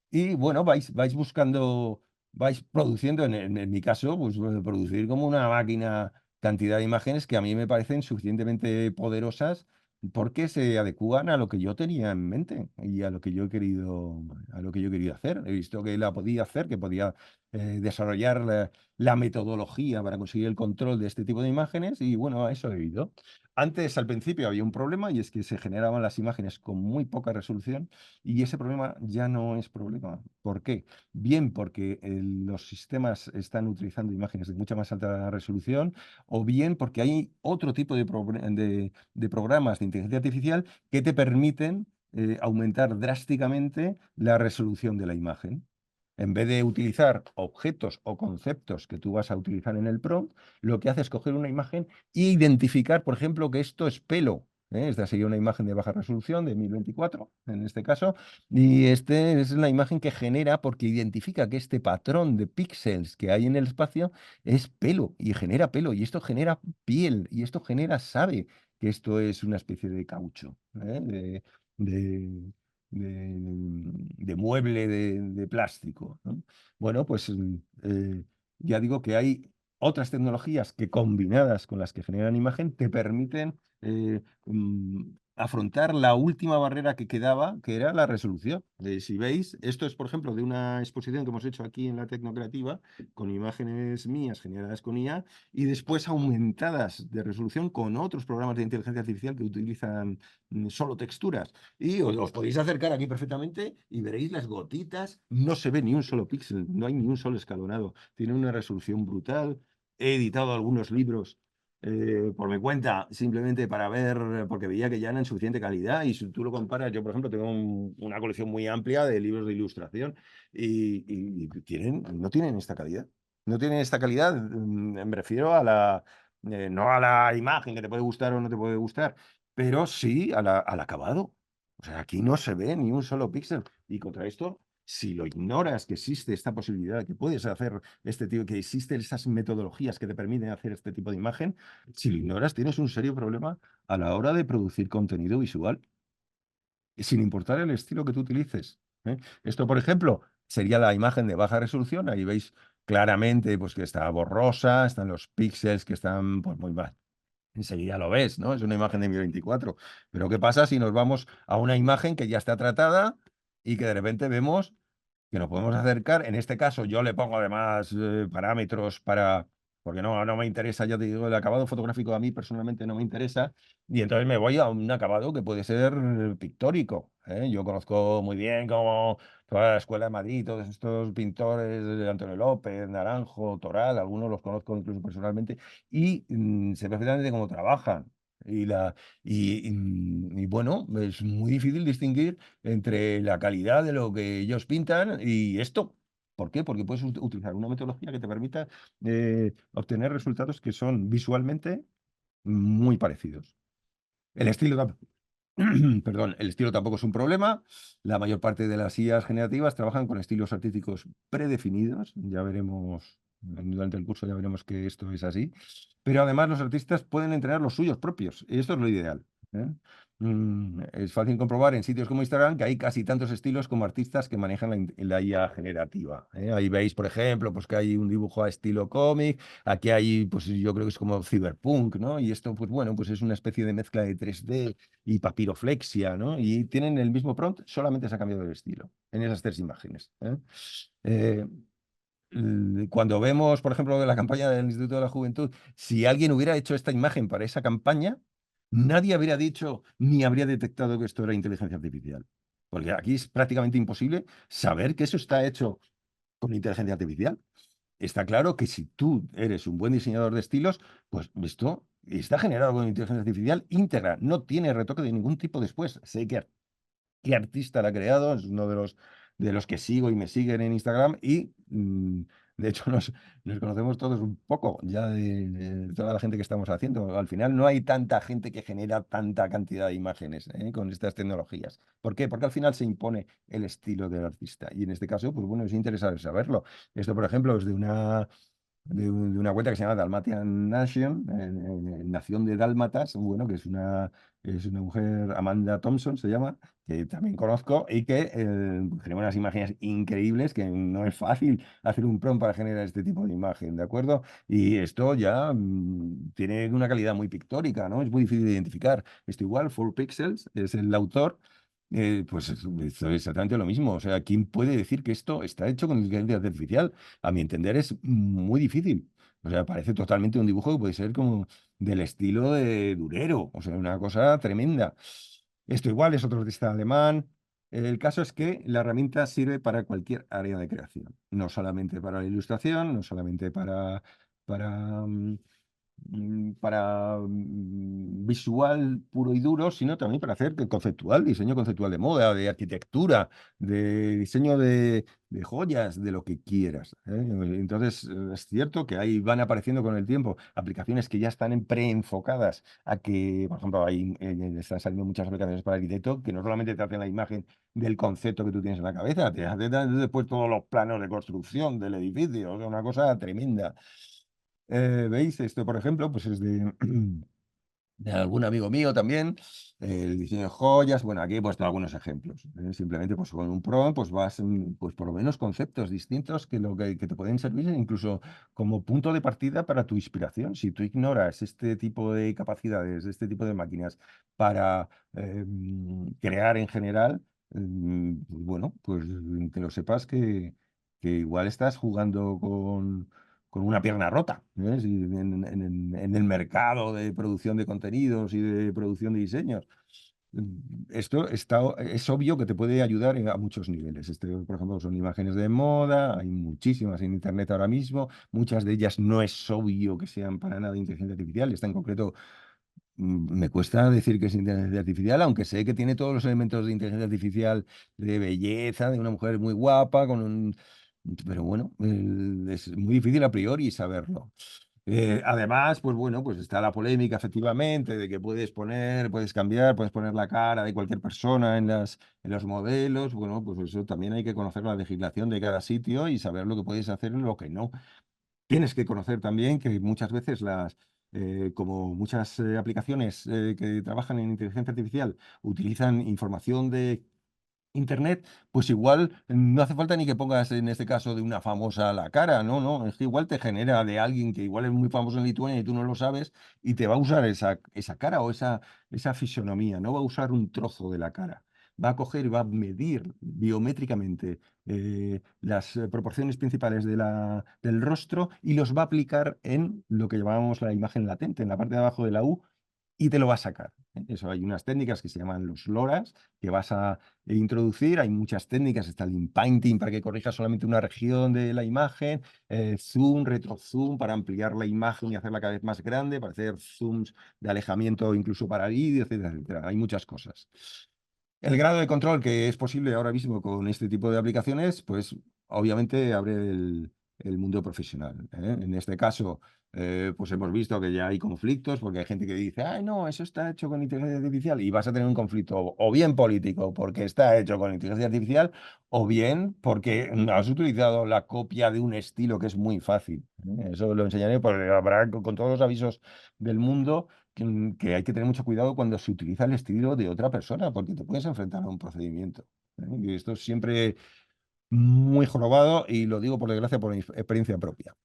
Y bueno, vais buscando, vais produciendo, en mi caso, pues producir como una máquina cantidad de imágenes que a mí me parecen suficientemente poderosas porque se adecúan a lo que yo tenía en mente y a lo que yo he querido hacer. He visto que la podía hacer, que podía desarrollar la metodología para conseguir el control de este tipo de imágenes y bueno, a eso he ido. Antes, al principio, había un problema y es que se generaban las imágenes con muy poca resolución y ese problema ya no es problema. ¿Por qué? Bien porque los sistemas están utilizando imágenes de mucha más alta resolución o bien porque hay otro tipo de programas de inteligencia artificial que te permiten aumentar drásticamente la resolución de la imagen. En vez de utilizar objetos o conceptos que tú vas a utilizar en el prompt, lo que hace es coger una imagen e identificar, por ejemplo, que esto es pelo. Esta sería una imagen de baja resolución de 1024, en este caso, y este es la imagen que genera porque identifica que este patrón de píxeles que hay en el espacio es pelo y genera pelo, y esto genera piel, y esto sabe que esto es una especie de caucho, de, de mueble de plástico, ¿no? Bueno, pues ya digo que hay otras tecnologías que combinadas con las que generan imagen te permiten afrontar la última barrera que quedaba, que era la resolución. Si veis, esto es, por ejemplo, de una exposición que hemos hecho aquí en la Tecnocreativa, con imágenes mías generadas con IA y después aumentadas de resolución con otros programas de inteligencia artificial que utilizan solo texturas. Y os podéis acercar aquí perfectamente y veréis las gotitas. No se ve ni un solo píxel, no hay ni un solo escalonado. Tiene una resolución brutal. He editado algunos libros por mi cuenta, simplemente para ver, porque veía que ya eran suficiente calidad. Y si tú lo comparas, yo, por ejemplo, tengo una colección muy amplia de libros de ilustración y no tienen esta calidad. No tienen esta calidad, me refiero a no a la imagen que te puede gustar o no te puede gustar, pero sí al acabado. O sea, aquí no se ve ni un solo píxel. Y contra esto, si lo ignoras que existe esta posibilidad, que puedes hacer este tipo, que existen esas metodologías que te permiten hacer este tipo de imagen, si lo ignoras, tienes un serio problema a la hora de producir contenido visual, sin importar el estilo que tú utilices. Esto, por ejemplo, sería la imagen de baja resolución. Ahí veis claramente pues, que está borrosa, están los píxeles que están pues, muy mal. Enseguida lo ves, ¿no? Es una imagen de 1024. Pero ¿qué pasa si nos vamos a una imagen que ya está tratada y que de repente vemos que nos podemos acercar? En este caso, yo le pongo además parámetros porque no me interesa, ya te digo, el acabado fotográfico a mí personalmente no me interesa. Y entonces me voy a un acabado que puede ser pictórico. Yo conozco muy bien como toda la Escuela de Madrid, todos estos pintores, Antonio López, Naranjo, Toral, algunos los conozco incluso personalmente y sé perfectamente cómo trabajan. Y bueno, es muy difícil distinguir entre la calidad de lo que ellos pintan y esto. ¿Por qué? Porque puedes utilizar una metodología que te permita obtener resultados que son visualmente muy parecidos. El estilo, perdón, el estilo tampoco es un problema. La mayor parte de las IAs generativas trabajan con estilos artísticos predefinidos. Ya veremos, durante el curso ya veremos que esto es así. Pero además los artistas pueden entrenar los suyos propios. Y esto es lo ideal. ¿eh? Es fácil comprobar en sitios como Instagram que hay casi tantos estilos como artistas que manejan la IA generativa. Ahí veis, por ejemplo, pues que hay un dibujo a estilo cómic. Aquí hay, pues yo creo que es como cyberpunk, ¿no? Y esto, pues bueno, pues es una especie de mezcla de 3D y papiroflexia, ¿no? Y tienen el mismo prompt, solamente se ha cambiado el estilo en esas tres imágenes. Eh, Cuando vemos, por ejemplo, de la campaña del Instituto de la Juventud, si alguien hubiera hecho esta imagen para esa campaña, nadie habría dicho ni habría detectado que esto era inteligencia artificial. Porque aquí es prácticamente imposible saber que eso está hecho con inteligencia artificial. Está claro que si tú eres un buen diseñador de estilos, pues esto está generado con inteligencia artificial íntegra, no tiene retoque de ningún tipo después. Sé que qué artista la ha creado, es uno de los que sigo y me siguen en Instagram y de hecho nos conocemos todos un poco ya de toda la gente que estamos haciendo. Al final no hay tanta gente que genera tanta cantidad de imágenes con estas tecnologías. ¿Por qué? Porque al final se impone el estilo del artista y en este caso, pues bueno, es interesante saberlo. Esto, por ejemplo, es de una de una cuenta que se llama Dalmatian Nation, Nación de Dálmatas, bueno, que es una mujer, Amanda Thompson se llama, que también conozco y que genera unas imágenes increíbles que no es fácil hacer un prompt para generar este tipo de imagen, ¿de acuerdo? Y esto ya tiene una calidad muy pictórica, ¿no? Es muy difícil de identificar. Esto igual, 4Pixels es el autor. Pues es exactamente lo mismo. O sea, ¿quién puede decir que esto está hecho con inteligencia artificial? A mi entender es muy difícil. O sea, parece totalmente un dibujo que puede ser como del estilo de Durero. O sea, una cosa tremenda. Esto igual es otro artista alemán. El caso es que la herramienta sirve para cualquier área de creación. No solamente para la ilustración, no solamente para, visual puro y duro, sino también para hacer conceptual, diseño conceptual de moda, de arquitectura, de diseño de joyas, de lo que quieras, ¿eh? Entonces, es cierto que ahí van apareciendo con el tiempo aplicaciones que ya están preenfocadas a que, por ejemplo, ahí están saliendo muchas aplicaciones para arquitecto que no solamente te hacen la imagen del concepto que tú tienes en la cabeza, te hacen después todos los planos de construcción del edificio, o sea, una cosa tremenda. ¿Veis? Esto, por ejemplo, pues es de algún amigo mío también, el diseño de joyas. Bueno, aquí he puesto algunos ejemplos. Simplemente, pues con un prompt, pues vas, pues por lo menos conceptos distintos que te pueden servir incluso como punto de partida para tu inspiración. Si tú ignoras este tipo de capacidades, este tipo de máquinas para crear en general, pues bueno, pues que lo sepas que igual estás jugando con una pierna rota, ¿ves? Y en el mercado de producción de contenidos y de producción de diseños. Esto es obvio que te puede ayudar a muchos niveles. Por ejemplo, son imágenes de moda, hay muchísimas en Internet ahora mismo, muchas de ellas no es obvio que sean para nada inteligencia artificial. Esta en concreto me cuesta decir que es inteligencia artificial, aunque sé que tiene todos los elementos de inteligencia artificial, de belleza, de una mujer muy guapa, pero bueno, es muy difícil a priori saberlo. Además, pues bueno, pues está la polémica efectivamente de que puedes cambiar, puedes poner la cara de cualquier persona en los modelos. Bueno, pues eso también hay que conocer la legislación de cada sitio y saber lo que puedes hacer y lo que no. Tienes que conocer también que muchas veces como muchas aplicaciones que trabajan en inteligencia artificial utilizan información de Internet, pues igual no hace falta ni que pongas en este caso de una famosa la cara, no, no, es que igual te genera de alguien que igual es muy famoso en Lituania y tú no lo sabes y te va a usar esa cara o esa fisonomía, no va a usar un trozo de la cara. Va a coger y va a medir biométricamente las proporciones principales del rostro y los va a aplicar en lo que llamamos la imagen latente, en la parte de abajo de la U, y te lo va a sacar. Eso hay unas técnicas que se llaman los LoRAs, que vas a introducir. Hay muchas técnicas, está el inpainting para que corrija solamente una región de la imagen, zoom, retrozoom para ampliar la imagen y hacerla cada vez más grande, para hacer zooms de alejamiento incluso para vídeo, etcétera, etcétera. Hay muchas cosas. El grado de control que es posible ahora mismo con este tipo de aplicaciones, pues obviamente abre el mundo profesional, ¿eh? En este caso, pues hemos visto que ya hay conflictos porque hay gente que dice, ay, no, eso está hecho con inteligencia artificial y vas a tener un conflicto o bien político porque está hecho con inteligencia artificial o bien porque has utilizado la copia de un estilo que es muy fácil, ¿eh? Eso lo enseñaré porque habrá con todos los avisos del mundo que hay que tener mucho cuidado cuando se utiliza el estilo de otra persona, porque te puedes enfrentar a un procedimiento, ¿eh? Y esto es siempre muy jorobado y lo digo por desgracia por experiencia propia.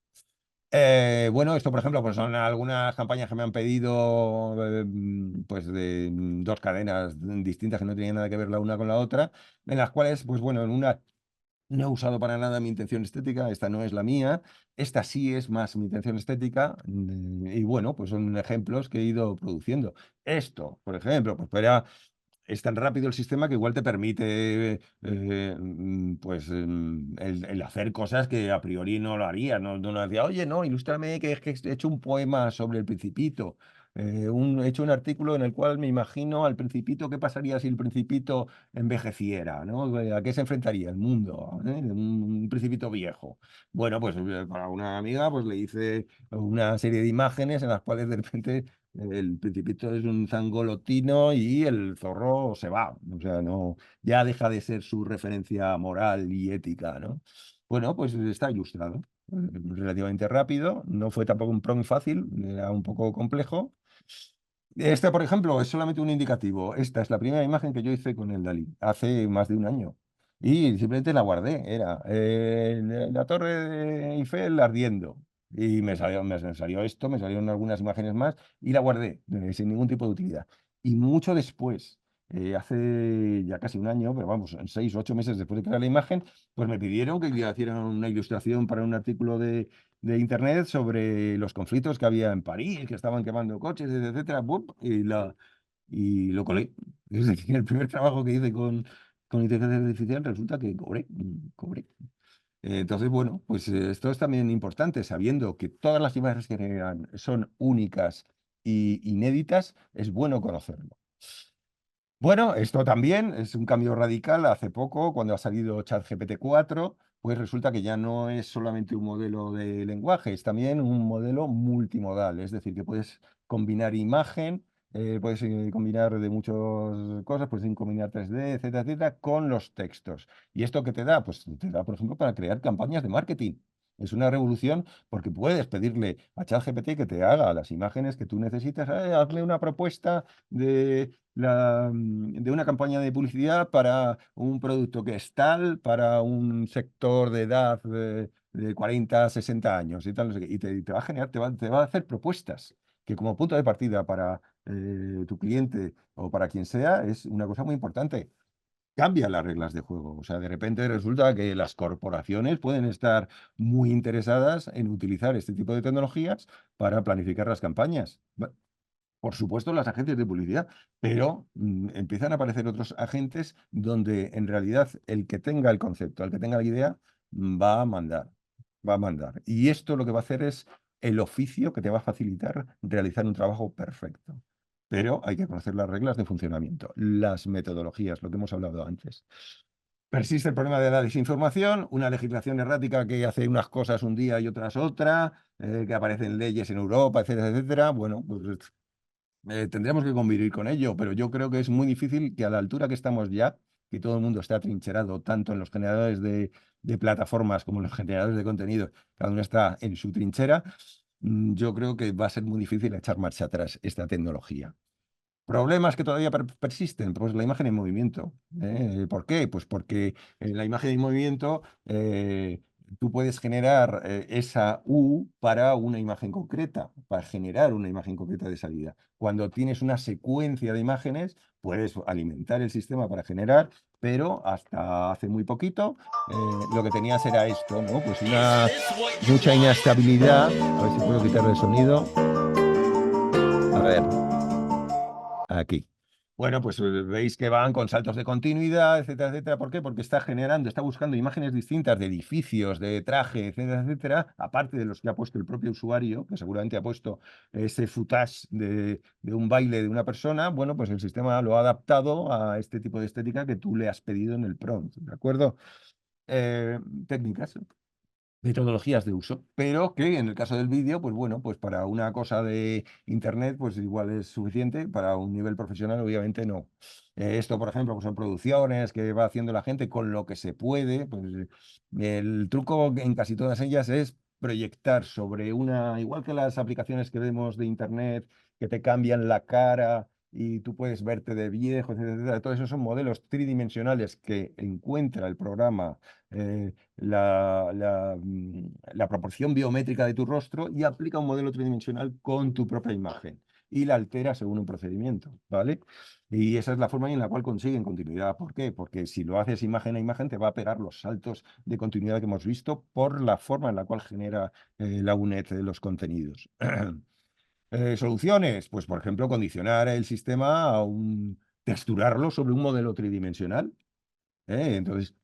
Bueno, esto por ejemplo, pues son algunas campañas que me han pedido pues de dos cadenas distintas que no tenían nada que ver la una con la otra, en las cuales, pues bueno, en una no he usado para nada mi intención estética, esta no es la mía, esta sí es más mi intención estética, y bueno, pues son ejemplos que he ido produciendo. Esto, por ejemplo, pues es tan rápido el sistema que igual te permite pues el hacer cosas que a priori no lo haría. No, no decía, oye, no, ilústrame que es que he hecho un poema sobre el Principito. He hecho un artículo en el cual me imagino al Principito qué pasaría si el Principito envejeciera, ¿no? ¿A qué se enfrentaría el mundo? ¿Eh? Un Principito viejo. Bueno, pues para una amiga pues le hice una serie de imágenes en las cuales de repente el Principito es un zangolotino y el zorro se va. O sea, no, ya deja de ser su referencia moral y ética, ¿no? Bueno, pues está ilustrado. relativamente rápido. No fue tampoco un prompt fácil, era un poco complejo. Este, por ejemplo, es solamente un indicativo. Esta es la primera imagen que yo hice con el Dalí hace más de un año. Y simplemente la guardé. Era la Torre de Eiffel ardiendo. Y me salió esto, me salieron algunas imágenes más y la guardé sin ningún tipo de utilidad. Y mucho después, hace ya casi un año, pero vamos, en 6 u 8 meses después de crear la imagen, pues me pidieron que le hiciera una ilustración para un artículo de internet sobre los conflictos que había en París, que estaban quemando coches, etcétera, ¡bup! Y lo colé. Es decir, el primer trabajo que hice con inteligencia artificial resulta que cobré. Entonces, bueno, pues esto es también importante, sabiendo que todas las imágenes que generan son únicas y inéditas, es bueno conocerlo. Bueno, esto también es un cambio radical. Hace poco, cuando ha salido ChatGPT 4, pues resulta que ya no es solamente un modelo de lenguaje, es también un modelo multimodal. Es decir, que puedes combinar imagen, puedes combinar de muchas cosas, puedes combinar 3D, etcétera, etcétera, con los textos. ¿Y esto qué te da? Pues te da, por ejemplo, para crear campañas de marketing. Es una revolución porque puedes pedirle a ChatGPT que te haga las imágenes que tú necesitas. Hazle una propuesta de una campaña de publicidad para un producto que es tal, para un sector de edad de 40 a 60 años y tal, no sé qué, y te va a generar, te va a hacer propuestas que como punto de partida para tu cliente o para quien sea es una cosa muy importante. Cambia las reglas de juego. O sea, de repente resulta que las corporaciones pueden estar muy interesadas en utilizar este tipo de tecnologías para planificar las campañas. Por supuesto, las agencias de publicidad, pero empiezan a aparecer otros agentes donde en realidad el que tenga el concepto, el que tenga la idea, va a mandar, va a mandar. Y esto lo que va a hacer es el oficio que te va a facilitar realizar un trabajo perfecto. Pero hay que conocer las reglas de funcionamiento, las metodologías, lo que hemos hablado antes. Persiste el problema de la desinformación, una legislación errática que hace unas cosas un día y otras otra, que aparecen leyes en Europa, etcétera, etcétera. Bueno, pues tendríamos que convivir con ello, pero yo creo que es muy difícil que a la altura que estamos ya, que todo el mundo está atrincherado, tanto en los generadores de plataformas como en los generadores de contenido, cada uno está en su trinchera, yo creo que va a ser muy difícil echar marcha atrás esta tecnología. ¿Problemas que todavía persisten? Pues la imagen en movimiento. ¿Por qué? Pues porque en la imagen en movimiento tú puedes generar esa U para una imagen concreta, para generar una imagen concreta de salida. Cuando tienes una secuencia de imágenes, puedes alimentar el sistema para generar, pero hasta hace muy poquito lo que tenías era esto, ¿no? Pues mucha inestabilidad. A ver si puedo quitarle el sonido. A ver. Aquí. Bueno, pues veis que van con saltos de continuidad, etcétera, etcétera. ¿Por qué? Porque está generando, está buscando imágenes distintas de edificios, de traje, etcétera, etcétera, aparte de los que ha puesto el propio usuario, que seguramente ha puesto ese footage de un baile de una persona. Bueno, pues el sistema lo ha adaptado a este tipo de estética que tú le has pedido en el prompt, ¿de acuerdo? Técnicas, metodologías de uso, pero que en el caso del vídeo, pues bueno, pues para una cosa de internet, pues igual es suficiente, para un nivel profesional obviamente no. Esto, por ejemplo, pues son producciones que va haciendo la gente con lo que se puede, pues el truco en casi todas ellas es proyectar sobre una, igual que las aplicaciones que vemos de internet que te cambian la cara y tú puedes verte de viejo, etcétera, etcétera. Todo eso son modelos tridimensionales que encuentra el programa la proporción biométrica de tu rostro y aplica un modelo tridimensional con tu propia imagen y la altera según un procedimiento, ¿vale? Y esa es la forma en la cual consiguen continuidad. ¿Por qué? Porque si lo haces imagen a imagen, te va a pegar los saltos de continuidad que hemos visto por la forma en la cual genera la UNED de los contenidos. Soluciones, pues por ejemplo, condicionar el sistema texturarlo sobre un modelo tridimensional. Entonces,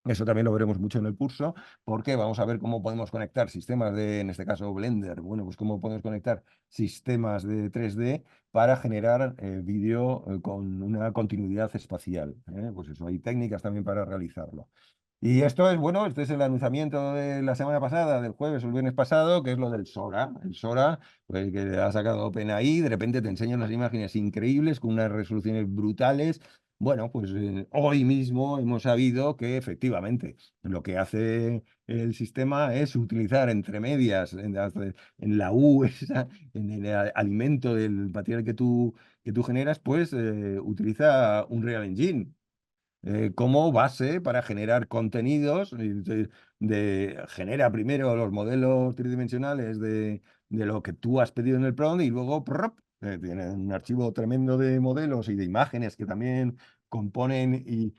eso también lo veremos mucho en el curso, porque vamos a ver cómo podemos conectar sistemas en este caso Blender, bueno, pues cómo podemos conectar sistemas de 3D para generar vídeo con una continuidad espacial. Pues eso, hay técnicas también para realizarlo. Y esto es, bueno, este es el anunciamiento de la semana pasada, del jueves o el viernes pasado, que es lo del Sora. El Sora, pues, que ha sacado OpenAI, de repente te enseñan unas imágenes increíbles con unas resoluciones brutales. Bueno, pues hoy mismo hemos sabido que efectivamente lo que hace el sistema es utilizar entre medias, en la U, en el alimento del material que tú generas, pues utiliza un Real Engine como base para generar contenidos. Genera primero los modelos tridimensionales de lo que tú has pedido en el prompt y luego tiene un archivo tremendo de modelos y de imágenes que también componen y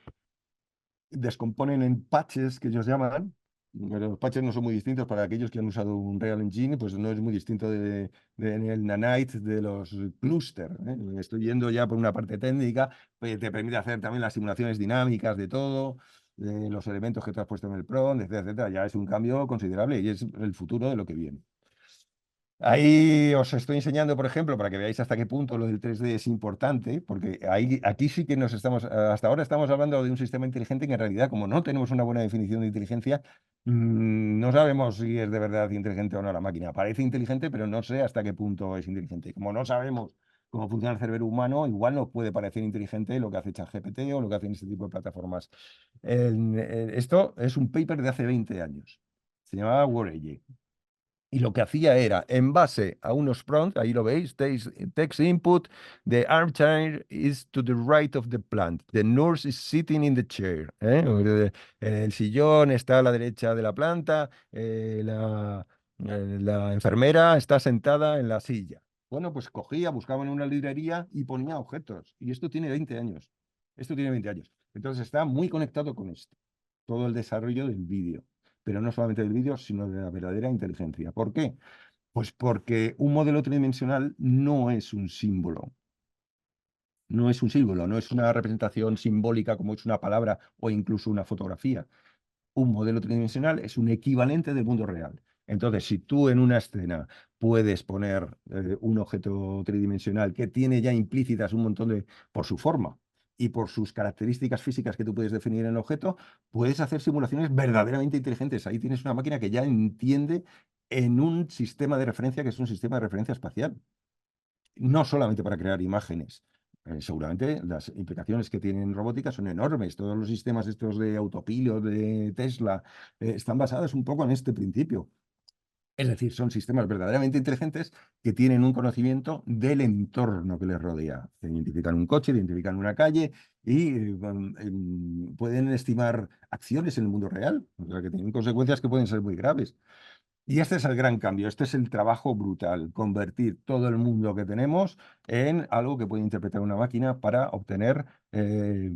descomponen en patches que ellos llaman. Pero los patches no son muy distintos para aquellos que han usado un Real Engine, pues no es muy distinto en el Nanite de los clusters. Estoy yendo ya por una parte técnica, te permite hacer también las simulaciones dinámicas de todo, de los elementos que tú has puesto en el prompt, etcétera, etcétera. Ya es un cambio considerable y es el futuro de lo que viene. Ahí os estoy enseñando, por ejemplo, para que veáis hasta qué punto lo del 3D es importante, porque aquí sí que hasta ahora estamos hablando de un sistema inteligente que en realidad, como no tenemos una buena definición de inteligencia, no sabemos si es de verdad inteligente o no la máquina. Parece inteligente, pero no sé hasta qué punto es inteligente. Como no sabemos cómo funciona el cerebro humano, igual nos puede parecer inteligente lo que hace ChatGPT o lo que hacen este tipo de plataformas. Esto es un paper de hace 20 años. Se llamaba WorAge. Y lo que hacía era, en base a unos prompts, ahí lo veis, text input, the armchair is to the right of the plant, the nurse is sitting in the chair. El sillón está a la derecha de la planta, la enfermera está sentada en la silla. Bueno, pues cogía, buscaba en una librería y ponía objetos. Y esto tiene 20 años. Esto tiene 20 años. Entonces está muy conectado con esto, todo el desarrollo del vídeo, pero no solamente del vídeo, sino de la verdadera inteligencia. ¿Por qué? Pues porque un modelo tridimensional no es un símbolo, no es un símbolo, no es una representación simbólica como es una palabra o incluso una fotografía. Un modelo tridimensional es un equivalente del mundo real. Entonces, si tú en una escena puedes poner un objeto tridimensional que tiene ya implícitas un montón por su forma y por sus características físicas que tú puedes definir en el objeto, puedes hacer simulaciones verdaderamente inteligentes. Ahí tienes una máquina que ya entiende en un sistema de referencia que es un sistema de referencia espacial, no solamente para crear imágenes. Seguramente las implicaciones que tienen robótica son enormes. Todos los sistemas estos de autopilot, de Tesla, están basados un poco en este principio. Es decir, son sistemas verdaderamente inteligentes que tienen un conocimiento del entorno que les rodea. Identifican un coche, identifican una calle y pueden estimar acciones en el mundo real, o sea, que tienen consecuencias que pueden ser muy graves. Y este es el gran cambio, este es el trabajo brutal, convertir todo el mundo que tenemos en algo que puede interpretar una máquina para obtener eh,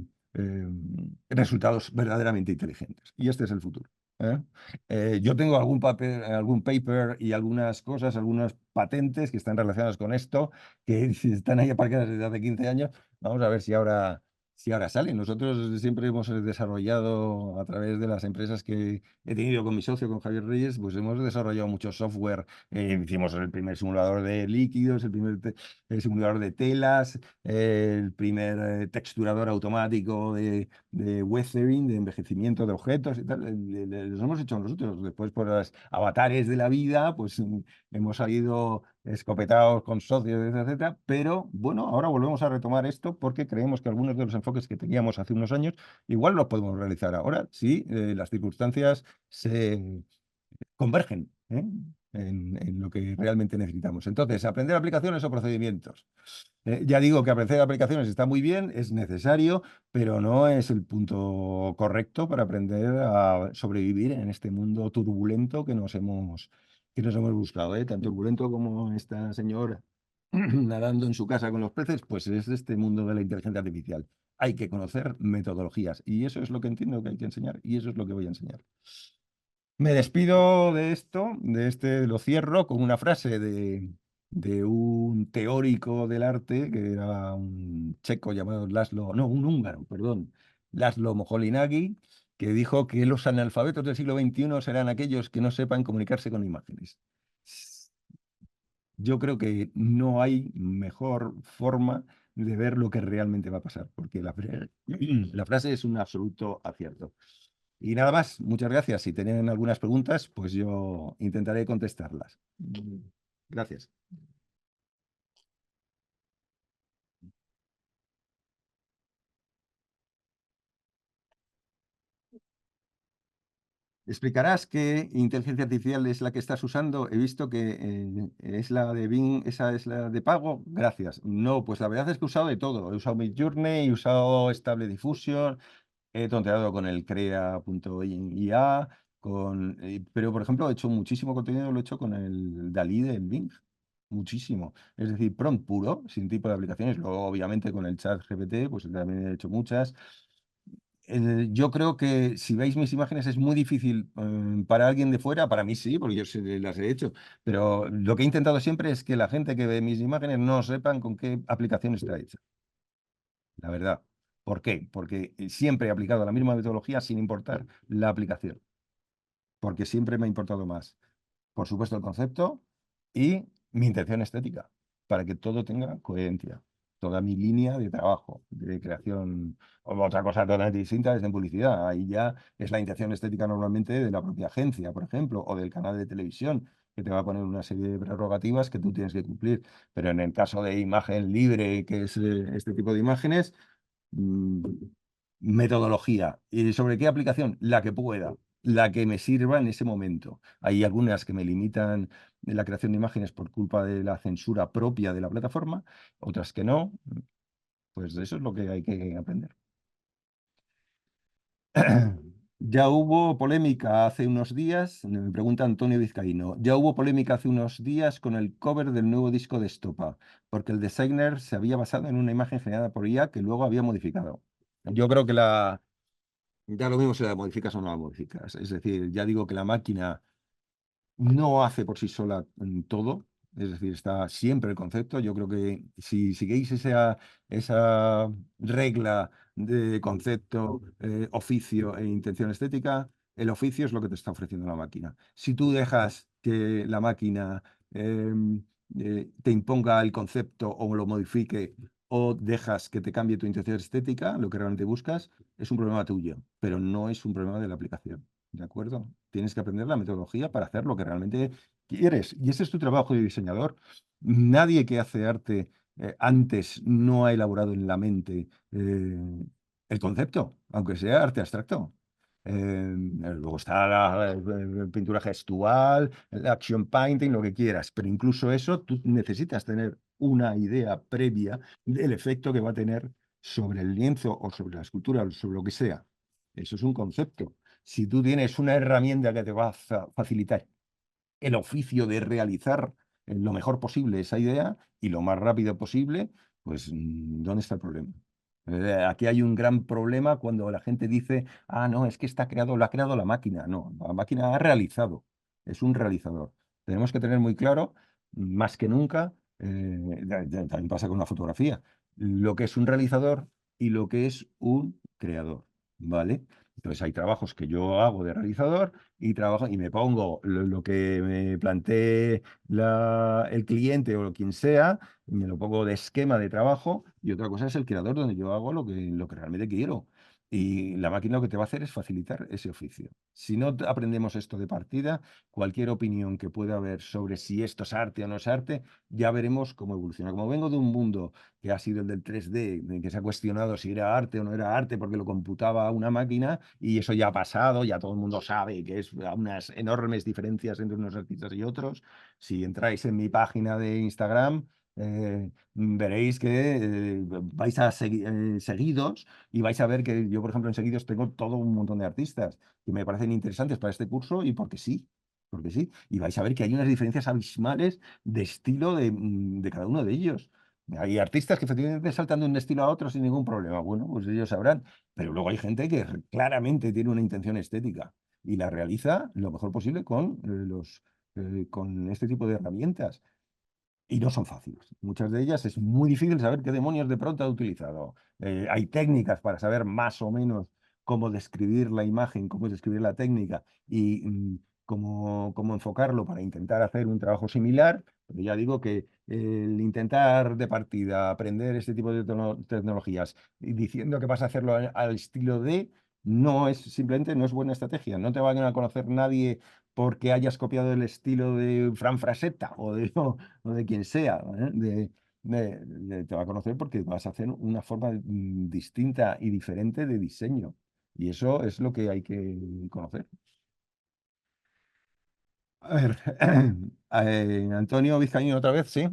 resultados verdaderamente inteligentes. Y este es el futuro. ¿Eh? Yo tengo algún paper y algunas cosas, algunas patentes que están relacionadas con esto, que están ahí aparcadas desde hace 15 años. Vamos a ver si ahora salen. Nosotros siempre hemos desarrollado a través de las empresas que he tenido con mi socio, con Javier Reyes, pues hemos desarrollado mucho software. Hicimos el primer simulador de líquidos, el primer el simulador de telas, el primer texturador automático de weathering, de envejecimiento de objetos y tal. Los hemos hecho nosotros. Después, por las avatares de la vida, pues hemos salido escopetados con socios, etcétera, etcétera. Pero bueno, ahora volvemos a retomar esto porque creemos que algunos de los enfoques que teníamos hace unos años igual los podemos realizar ahora si las circunstancias se convergen, en lo que realmente necesitamos. Entonces, aprender aplicaciones o procedimientos. Ya digo que aprender aplicaciones está muy bien, es necesario, pero no es el punto correcto para aprender a sobrevivir en este mundo turbulento que nos hemos buscado, ¿eh? Tan turbulento como esta señora nadando en su casa con los peces, pues es este mundo de la inteligencia artificial. Hay que conocer metodologías y eso es lo que entiendo que hay que enseñar y eso es lo que voy a enseñar. Me despido de esto, lo cierro con una frase de un teórico del arte, que era un checo llamado Laszlo, no, un húngaro, perdón, Laszlo Moholy-Nagy, que dijo que los analfabetos del siglo XXI serán aquellos que no sepan comunicarse con imágenes. Yo creo que no hay mejor forma de ver lo que realmente va a pasar, porque la frase es un absoluto acierto. Y nada más, muchas gracias. Si tienen algunas preguntas, pues yo intentaré contestarlas. Gracias. ¿Explicarás qué inteligencia artificial es la que estás usando? He visto que es la de Bing, esa es la de pago. Gracias. No, pues la verdad es que he usado de todo. He usado Midjourney, he usado Stable Diffusion, he tonteado con el crea.ia, pero por ejemplo he hecho muchísimo contenido, lo he hecho con el Dalí del Bing. Muchísimo. Es decir, prompt puro, sin tipo de aplicaciones. Luego, obviamente, con el chat GPT, pues también he hecho muchas. Yo creo que si veis mis imágenes es muy difícil para alguien de fuera, para mí sí, porque yo las he hecho, pero lo que he intentado siempre es que la gente que ve mis imágenes no sepan con qué aplicación está hecha, la verdad. ¿Por qué? Porque siempre he aplicado la misma metodología sin importar la aplicación, porque siempre me ha importado más, por supuesto, el concepto y mi intención estética, para que todo tenga coherencia. Toda mi línea de trabajo, de creación, o otra cosa totalmente distinta es en publicidad. Ahí ya es la intención estética normalmente de la propia agencia, por ejemplo, o del canal de televisión, que te va a poner una serie de prerrogativas que tú tienes que cumplir. Pero en el caso de imagen libre, que es este tipo de imágenes, mm, metodología. ¿Y sobre qué aplicación? La que pueda, la que me sirva en ese momento. Hay algunas que me limitan la creación de imágenes por culpa de la censura propia de la plataforma, otras que no. Pues eso es lo que hay que aprender. Ya hubo polémica hace unos días, me pregunta Antonio Vizcaíno, ya hubo polémica hace unos días con el cover del nuevo disco de Estopa, porque el designer se había basado en una imagen generada por IA que luego había modificado. Yo creo que da lo mismo si la modificas o no la modificas. Es decir, ya digo que la máquina no hace por sí sola todo, es decir, está siempre el concepto. Yo creo que si seguís esa regla de concepto, oficio e intención estética, el oficio es lo que te está ofreciendo la máquina. Si tú dejas que la máquina te imponga el concepto o lo modifique o dejas que te cambie tu intención estética, lo que realmente buscas, es un problema tuyo, pero no es un problema de la aplicación. ¿De acuerdo? Tienes que aprender la metodología para hacer lo que realmente quieres. Y ese es tu trabajo de diseñador. Nadie que hace arte antes no ha elaborado en la mente el concepto, aunque sea arte abstracto. Luego está la pintura gestual, el action painting, lo que quieras, pero incluso eso tú necesitas tener una idea previa del efecto que va a tener sobre el lienzo o sobre la escultura o sobre lo que sea. Eso es un concepto. Si tú tienes una herramienta que te va a facilitar el oficio de realizar lo mejor posible esa idea y lo más rápido posible, pues ¿dónde está el problema? Aquí hay un gran problema cuando la gente dice, ah, no, es que está creado, lo ha creado la máquina. No, la máquina ha realizado, es un realizador. Tenemos que tener muy claro, más que nunca, también pasa con la fotografía, lo que es un realizador y lo que es un creador, ¿vale? Entonces hay trabajos que yo hago de realizador y trabajo y me pongo lo que me plantee el cliente o quien sea, me lo pongo de esquema de trabajo y otra cosa es el creador donde yo hago lo que realmente quiero. Y la máquina lo que te va a hacer es facilitar ese oficio. Si no aprendemos esto de partida, cualquier opinión que pueda haber sobre si esto es arte o no es arte, ya veremos cómo evoluciona. Como vengo de un mundo que ha sido el del 3D, en que se ha cuestionado si era arte o no era arte porque lo computaba una máquina y eso ya ha pasado, ya todo el mundo sabe que es unas enormes diferencias entre unos artistas y otros. Si entráis en mi página de Instagram, veréis que vais a seguidos y vais a ver que yo, por ejemplo, en seguidos tengo todo un montón de artistas que me parecen interesantes para este curso y porque sí. Porque sí, y vais a ver que hay unas diferencias abismales de estilo de cada uno de ellos. Hay artistas que efectivamente saltan de un estilo a otro sin ningún problema. Bueno, pues ellos sabrán. Pero luego hay gente que claramente tiene una intención estética y la realiza lo mejor posible con este tipo de herramientas. Y no son fáciles. Muchas de ellas es muy difícil saber qué demonios de pronto ha utilizado. Hay técnicas para saber más o menos cómo describir la imagen, cómo describir la técnica y cómo enfocarlo para intentar hacer un trabajo similar. Pero ya digo que el intentar de partida aprender este tipo de tecnologías y diciendo que vas a hacerlo al estilo de, no es simplemente no es buena estrategia. No te van a conocer nadie porque hayas copiado el estilo de Fran Frasetta o de quien sea, ¿eh? Te va a conocer porque vas a hacer una forma distinta y diferente de diseño. Y eso es lo que hay que conocer. A ver, Antonio Vizcaíno otra vez, sí.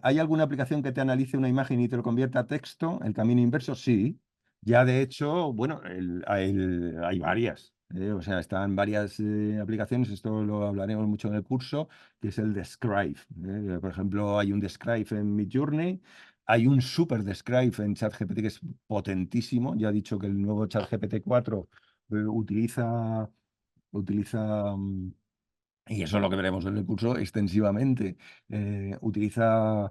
¿Hay alguna aplicación que te analice una imagen y te lo convierta a texto? El camino inverso, sí. Ya de hecho, bueno, hay varias. O sea, están varias aplicaciones, esto lo hablaremos mucho en el curso, que es el Describe. Por ejemplo, hay un Describe en Midjourney, hay un Super Describe en ChatGPT que es potentísimo. Ya he dicho que el nuevo ChatGPT 4 utiliza, y eso es lo que veremos en el curso extensivamente. Utiliza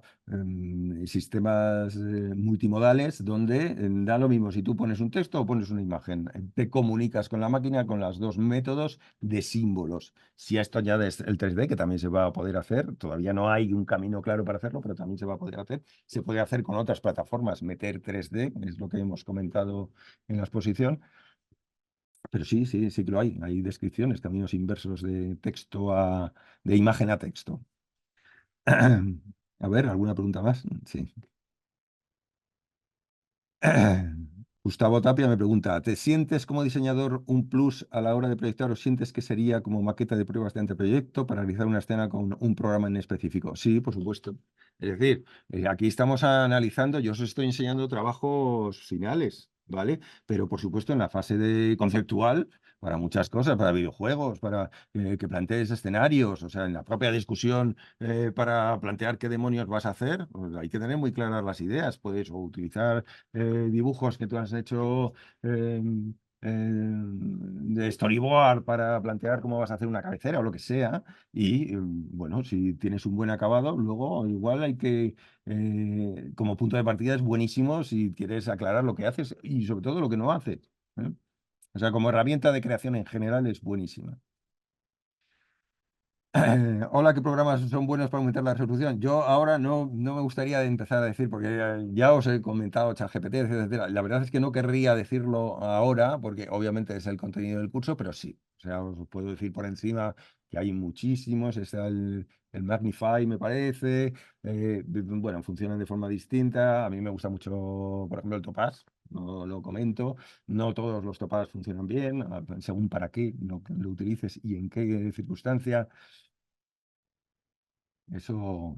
sistemas multimodales donde da lo mismo si tú pones un texto o pones una imagen. Te comunicas con la máquina con los dos métodos de símbolos. Si esto ya es el 3D, que también se va a poder hacer, todavía no hay un camino claro para hacerlo, pero también se va a poder hacer. Se puede hacer con otras plataformas, meter 3D, es lo que hemos comentado en la exposición. Pero sí, sí, sí que lo hay. Hay descripciones, caminos inversos de texto de imagen a texto. A ver, ¿alguna pregunta más? Sí. Gustavo Tapia me pregunta, ¿te sientes como diseñador un plus a la hora de proyectar o sientes que sería como maqueta de pruebas de anteproyecto para realizar una escena con un programa en específico? Sí, por supuesto. Es decir, aquí estamos analizando, yo os estoy enseñando trabajos finales, ¿vale? Pero por supuesto en la fase de conceptual, para muchas cosas, para videojuegos, para que plantees escenarios, o sea, en la propia discusión para plantear qué demonios vas a hacer, pues hay que tener muy claras las ideas. Puedes o utilizar dibujos que tú has hecho eh, de storyboard para plantear cómo vas a hacer una cabecera o lo que sea. Y bueno, si tienes un buen acabado, luego igual hay que, como punto de partida es buenísimo si quieres aclarar lo que haces y sobre todo lo que no haces. ¿Eh? O sea, como herramienta de creación en general es buenísima. Hola, ¿qué programas son buenos para aumentar la resolución? Yo ahora no me gustaría empezar a decir, porque ya os he comentado ChatGPT, etcétera, etcétera. La verdad es que no querría decirlo ahora, porque obviamente es el contenido del curso, pero sí. O sea, os puedo decir por encima que hay muchísimos. Está el Magnify, me parece. Bueno, funcionan de forma distinta. A mí me gusta mucho, por ejemplo, el Topaz. No lo comento. No todos los Topaz funcionan bien, según para qué lo utilices y en qué circunstancia. Eso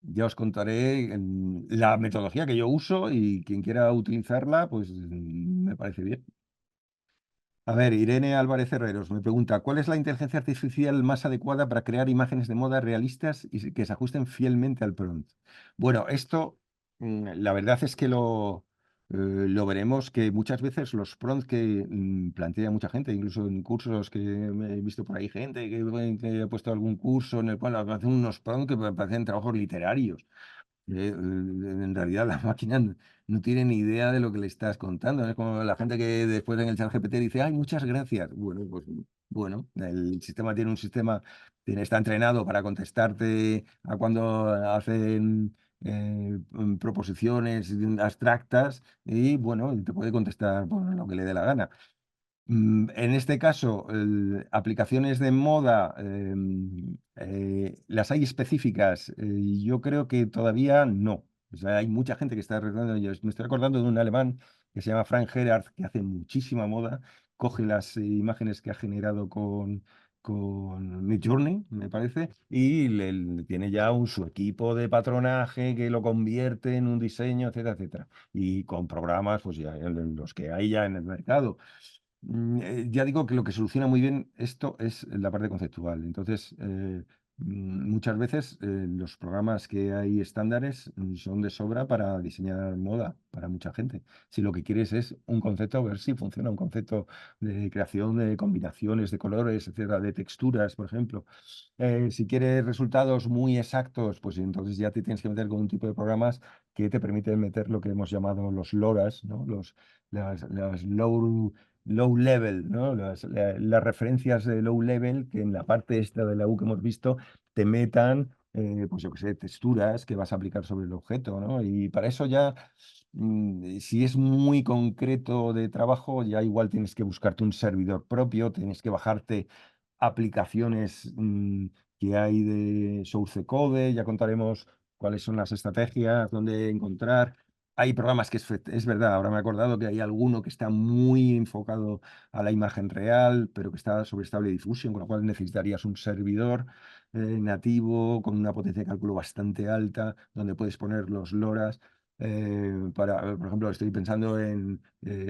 ya os contaré la metodología que yo uso y quien quiera utilizarla, pues me parece bien. A ver, Irene Álvarez Herreros me pregunta, ¿cuál es la inteligencia artificial más adecuada para crear imágenes de moda realistas y que se ajusten fielmente al prompt? Bueno, esto, la verdad es que lo veremos que muchas veces los prompts que plantea mucha gente, incluso en cursos que he visto por ahí gente que ha puesto algún curso en el cual hacen unos prompts que parecen trabajos literarios. En realidad la máquina no tiene ni idea de lo que le estás contando. Es como la gente que después en el chat GPT dice, ay, muchas gracias. Bueno, pues bueno, el sistema tiene un sistema, está entrenado para contestarte a cuando hacen proposiciones abstractas y bueno, te puede contestar por lo que le dé la gana. En este caso, aplicaciones de moda, las hay específicas. Yo creo que todavía no. O sea, hay mucha gente que está arreglando. Yo me estoy acordando de un alemán que se llama Frank Gerard, que hace muchísima moda. Coge las imágenes que ha generado con Midjourney, me parece, y tiene ya su equipo de patronaje que lo convierte en un diseño, etcétera, etcétera. Y con programas, pues ya los que hay ya en el mercado. Ya digo que lo que soluciona muy bien esto es la parte conceptual. Entonces, muchas veces los programas que hay estándares son de sobra para diseñar moda para mucha gente. Si lo que quieres es un concepto, ver si funciona un concepto de creación de combinaciones de colores, etcétera, de texturas, por ejemplo. Si quieres resultados muy exactos, pues entonces ya te tienes que meter con un tipo de programas que te permiten meter lo que hemos llamado los LoRa's, ¿no? Las low level, ¿no? Las referencias de low level que en la parte esta de la U que hemos visto te metan, pues yo qué sé, texturas que vas a aplicar sobre el objeto, ¿no? Y para eso ya, si es muy concreto de trabajo, ya igual tienes que buscarte un servidor propio, tienes que bajarte aplicaciones que hay de Source Code, ya contaremos cuáles son las estrategias, dónde encontrar. Hay programas que es verdad, ahora me he acordado que hay alguno que está muy enfocado a la imagen real, pero que está sobre Stable Diffusion, con lo cual necesitarías un servidor nativo con una potencia de cálculo bastante alta, donde puedes poner los LoRa's. Por ejemplo, estoy pensando en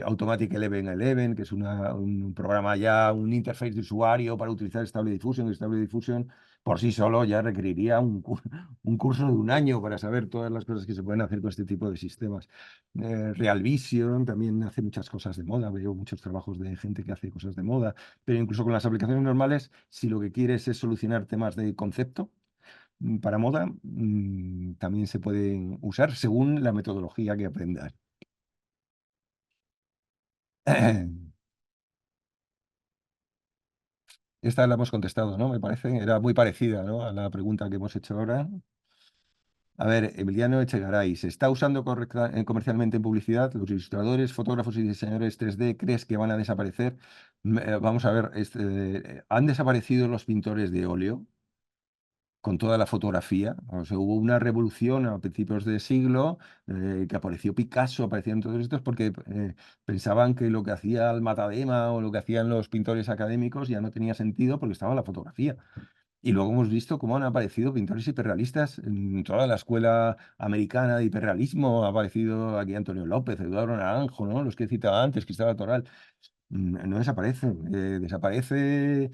Automatic 1111, que es un programa ya, un interface de usuario para utilizar Stable Diffusion. Y Stable Diffusion por sí solo ya requeriría un curso de un año para saber todas las cosas que se pueden hacer con este tipo de sistemas. Real Vision también hace muchas cosas de moda, veo muchos trabajos de gente que hace cosas de moda, pero incluso con las aplicaciones normales, si lo que quieres es solucionar temas de concepto para moda, también se pueden usar según la metodología que aprendas. Esta la hemos contestado, ¿no? Me parece, era muy parecida, ¿no?, a la pregunta que hemos hecho ahora. A ver, Emiliano Echegaray, ¿se está usando comercialmente en publicidad? ¿Los ilustradores, fotógrafos y diseñadores 3D crees que van a desaparecer? Vamos a ver, ¿han desaparecido los pintores de óleo con toda la fotografía? O sea, hubo una revolución a principios de siglo, que apareció Picasso, aparecieron todos estos porque pensaban que lo que hacía el Matadema o lo que hacían los pintores académicos ya no tenía sentido porque estaba la fotografía. Y luego hemos visto cómo han aparecido pintores hiperrealistas en toda la escuela americana de hiperrealismo. Ha aparecido aquí Antonio López, Eduardo Naranjo, ¿no?, los que he citado antes, Cristóbal Toral. No desaparecen. ¿Desaparece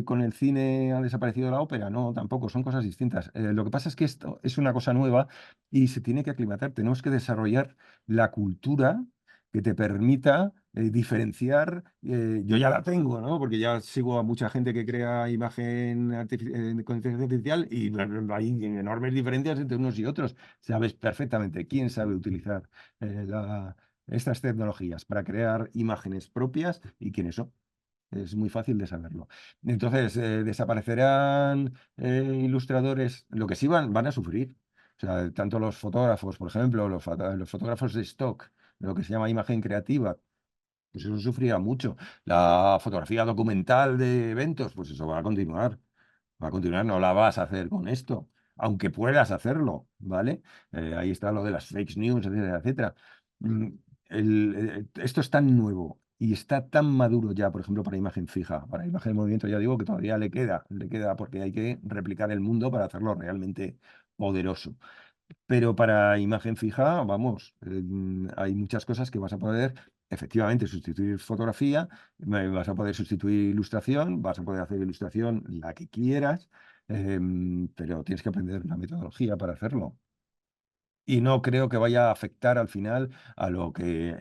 con el cine? ¿Ha desaparecido la ópera? No, tampoco, son cosas distintas. Lo que pasa es que esto es una cosa nueva y se tiene que aclimatar. Tenemos que desarrollar la cultura que te permita diferenciar. Yo ya la tengo, ¿no? Porque ya sigo a mucha gente que crea imagen con inteligencia artificial y hay enormes diferencias entre unos y otros. Sabes perfectamente quién sabe utilizar estas tecnologías para crear imágenes propias y quiénes son. Es muy fácil de saberlo. Entonces, ¿desaparecerán ilustradores? Lo que sí van a sufrir. O sea, tanto los fotógrafos, por ejemplo, los fotógrafos de stock, lo que se llama imagen creativa, pues eso sufrirá mucho. La fotografía documental de eventos, pues eso va a continuar. Va a continuar, no la vas a hacer con esto, aunque puedas hacerlo, ¿vale? Ahí está lo de las fake news, etcétera, etcétera. Mm, Esto es tan nuevo y está tan maduro ya, por ejemplo, para imagen fija, para imagen de movimiento, ya digo que todavía le queda porque hay que replicar el mundo para hacerlo realmente poderoso. Pero para imagen fija, vamos, hay muchas cosas que vas a poder efectivamente sustituir fotografía, vas a poder sustituir ilustración, vas a poder hacer ilustración la que quieras, pero tienes que aprender la metodología para hacerlo. Y no creo que vaya a afectar al final a lo que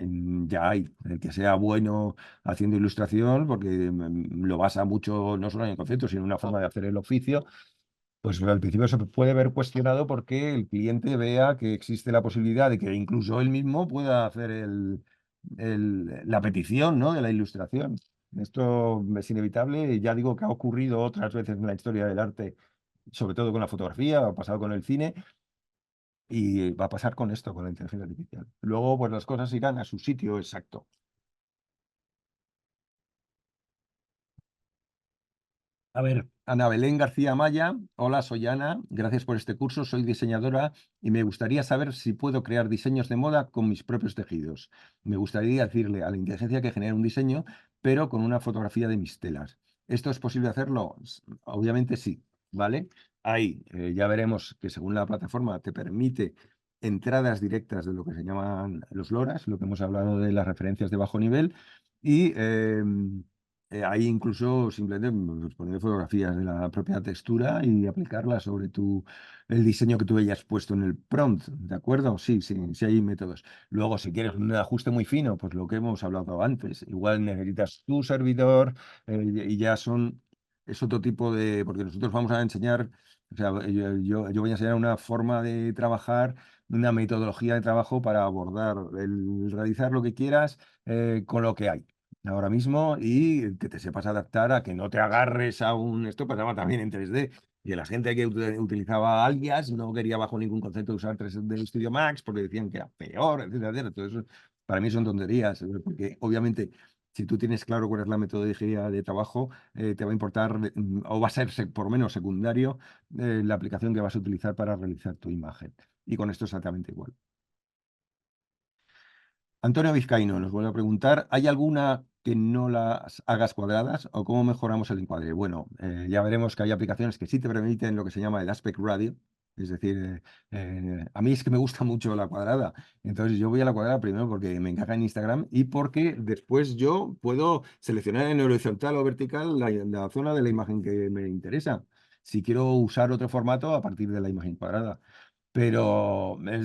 ya hay, el que sea bueno haciendo ilustración, porque lo basa mucho no solo en el concepto, sino en una forma de hacer el oficio. Pues al principio se puede ver cuestionado porque el cliente vea que existe la posibilidad de que incluso él mismo pueda hacer la petición, ¿no?, de la ilustración. Esto es inevitable, y ya digo que ha ocurrido otras veces en la historia del arte, sobre todo con la fotografía, ha pasado con el cine y va a pasar con esto, con la inteligencia artificial. Luego, pues las cosas irán a su sitio exacto. A ver, Ana Belén García Maya, hola, soy Ana, gracias por este curso, soy diseñadora y me gustaría saber si puedo crear diseños de moda con mis propios tejidos. Me gustaría decirle a la inteligencia que genere un diseño, pero con una fotografía de mis telas. ¿Esto es posible hacerlo? Obviamente sí, ¿vale? Ahí ya veremos que según la plataforma te permite entradas directas de lo que se llaman los LoRa's, lo que hemos hablado de las referencias de bajo nivel, y ahí incluso simplemente pues, poner fotografías de la propia textura y aplicarlas sobre el diseño que tú hayas puesto en el prompt, ¿de acuerdo? Sí, sí, sí hay métodos. Luego, si quieres un ajuste muy fino, pues lo que hemos hablado antes, igual necesitas tu servidor y ya es otro tipo de, porque nosotros vamos a enseñar, o sea, yo voy a enseñar una forma de trabajar, una metodología de trabajo para abordar, realizar lo que quieras con lo que hay ahora mismo y que te sepas adaptar a que no te agarres a un... Esto pasaba también en 3D. Y la gente que utilizaba Alias no quería bajo ningún concepto usar 3D Studio Max porque decían que era peor, etcétera, etcétera. Todo eso para mí son tonterías, porque obviamente si tú tienes claro cuál es la metodología de trabajo, te va a importar o va a ser por lo menos secundario la aplicación que vas a utilizar para realizar tu imagen. Y con esto exactamente igual. Antonio Vizcaíno nos vuelve a preguntar, ¿hay alguna que no las hagas cuadradas o cómo mejoramos el encuadre? Bueno, ya veremos que hay aplicaciones que sí te permiten lo que se llama el aspect ratio, es decir, a mí es que me gusta mucho la cuadrada, entonces yo voy a la cuadrada primero porque me encaja en Instagram y porque después yo puedo seleccionar en horizontal o vertical la zona de la imagen que me interesa, si quiero usar otro formato a partir de la imagen cuadrada. Pero es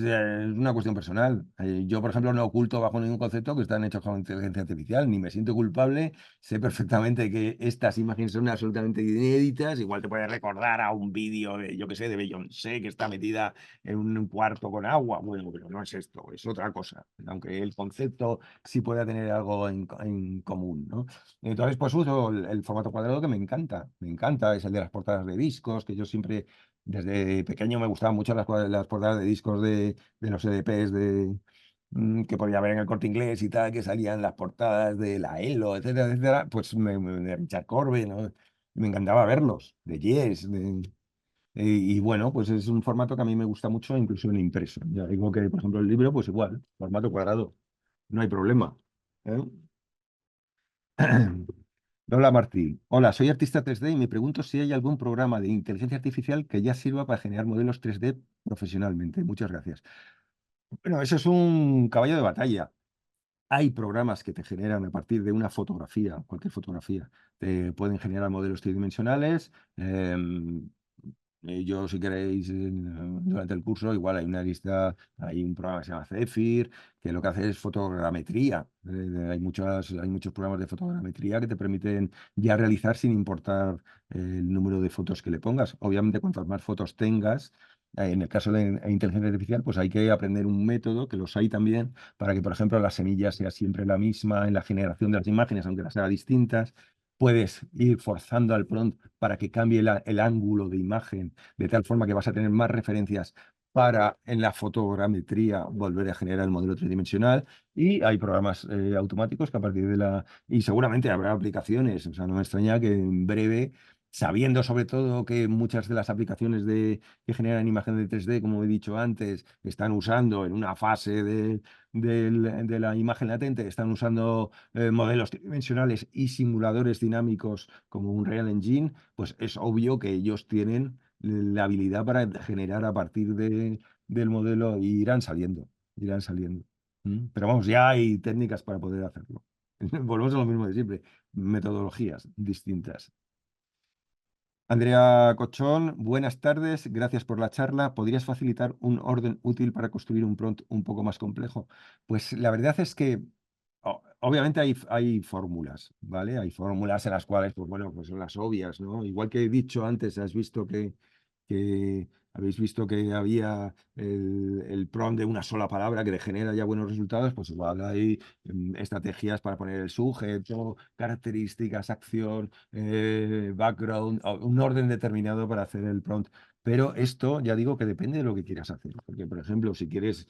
una cuestión personal. Yo, por ejemplo, no oculto bajo ningún concepto que están hechos con inteligencia artificial, ni me siento culpable. Sé perfectamente que estas imágenes son absolutamente inéditas. Igual te puede recordar a un vídeo de, yo qué sé, de Beyoncé que está metida en un cuarto con agua. Bueno, pero no es esto, es otra cosa. Aunque el concepto sí pueda tener algo en común, ¿no? Entonces, pues uso el formato cuadrado que me encanta. Me encanta, es el de las portadas de discos, que yo siempre desde pequeño me gustaban mucho las portadas de discos de los EDPs que podía ver en el Corte Inglés y tal, que salían las portadas de la ELO, etcétera, etcétera. Pues de Richard Corbett, ¿no? Me encantaba verlos, de Yes. Y bueno, pues es un formato que a mí me gusta mucho, incluso en impreso. Ya digo que, por ejemplo, el libro, pues igual, formato cuadrado, no hay problema. ¿Eh? Hola Martí. Hola, soy artista 3D y me pregunto si hay algún programa de inteligencia artificial que ya sirva para generar modelos 3D profesionalmente. Muchas gracias. Bueno, eso es un caballo de batalla. Hay programas que te generan a partir de una fotografía, cualquier fotografía, te pueden generar modelos tridimensionales. Yo, si queréis, durante el curso, igual hay una lista, hay un programa que se llama Zephyr, que lo que hace es fotogrametría. Hay muchos programas de fotogrametría que te permiten ya realizar sin importar el número de fotos que le pongas. Obviamente, cuantas más fotos tengas, en el caso de inteligencia artificial, pues hay que aprender un método, que los hay también, para que, por ejemplo, la semilla sea siempre la misma en la generación de las imágenes, aunque las haga distintas. Puedes ir forzando al prompt para que cambie el ángulo de imagen, de tal forma que vas a tener más referencias para en la fotogrametría volver a generar el modelo tridimensional. Y hay programas automáticos que a partir de la... Y seguramente habrá aplicaciones, o sea, no me extraña que en breve, sabiendo sobre todo que muchas de las aplicaciones que generan imagen de 3D, como he dicho antes, están usando en una fase de la imagen latente, están usando modelos tridimensionales y simuladores dinámicos como un Real Engine, pues es obvio que ellos tienen la habilidad para generar a partir del modelo y irán saliendo, irán saliendo. Pero vamos, ya hay técnicas para poder hacerlo. Volvemos a lo mismo de siempre, metodologías distintas. Andrea Cochón, buenas tardes, gracias por la charla. ¿Podrías facilitar un orden útil para construir un prompt un poco más complejo? Pues la verdad es que obviamente hay fórmulas, ¿vale? Hay fórmulas en las cuales, pues bueno, pues son las obvias, ¿no? Igual que he dicho antes, que habéis visto que había el prompt de una sola palabra que le genera ya buenos resultados, pues igual hay estrategias para poner el sujeto, características, acción, background, un orden determinado para hacer el prompt. Pero esto ya digo que depende de lo que quieras hacer. Porque, por ejemplo, si quieres,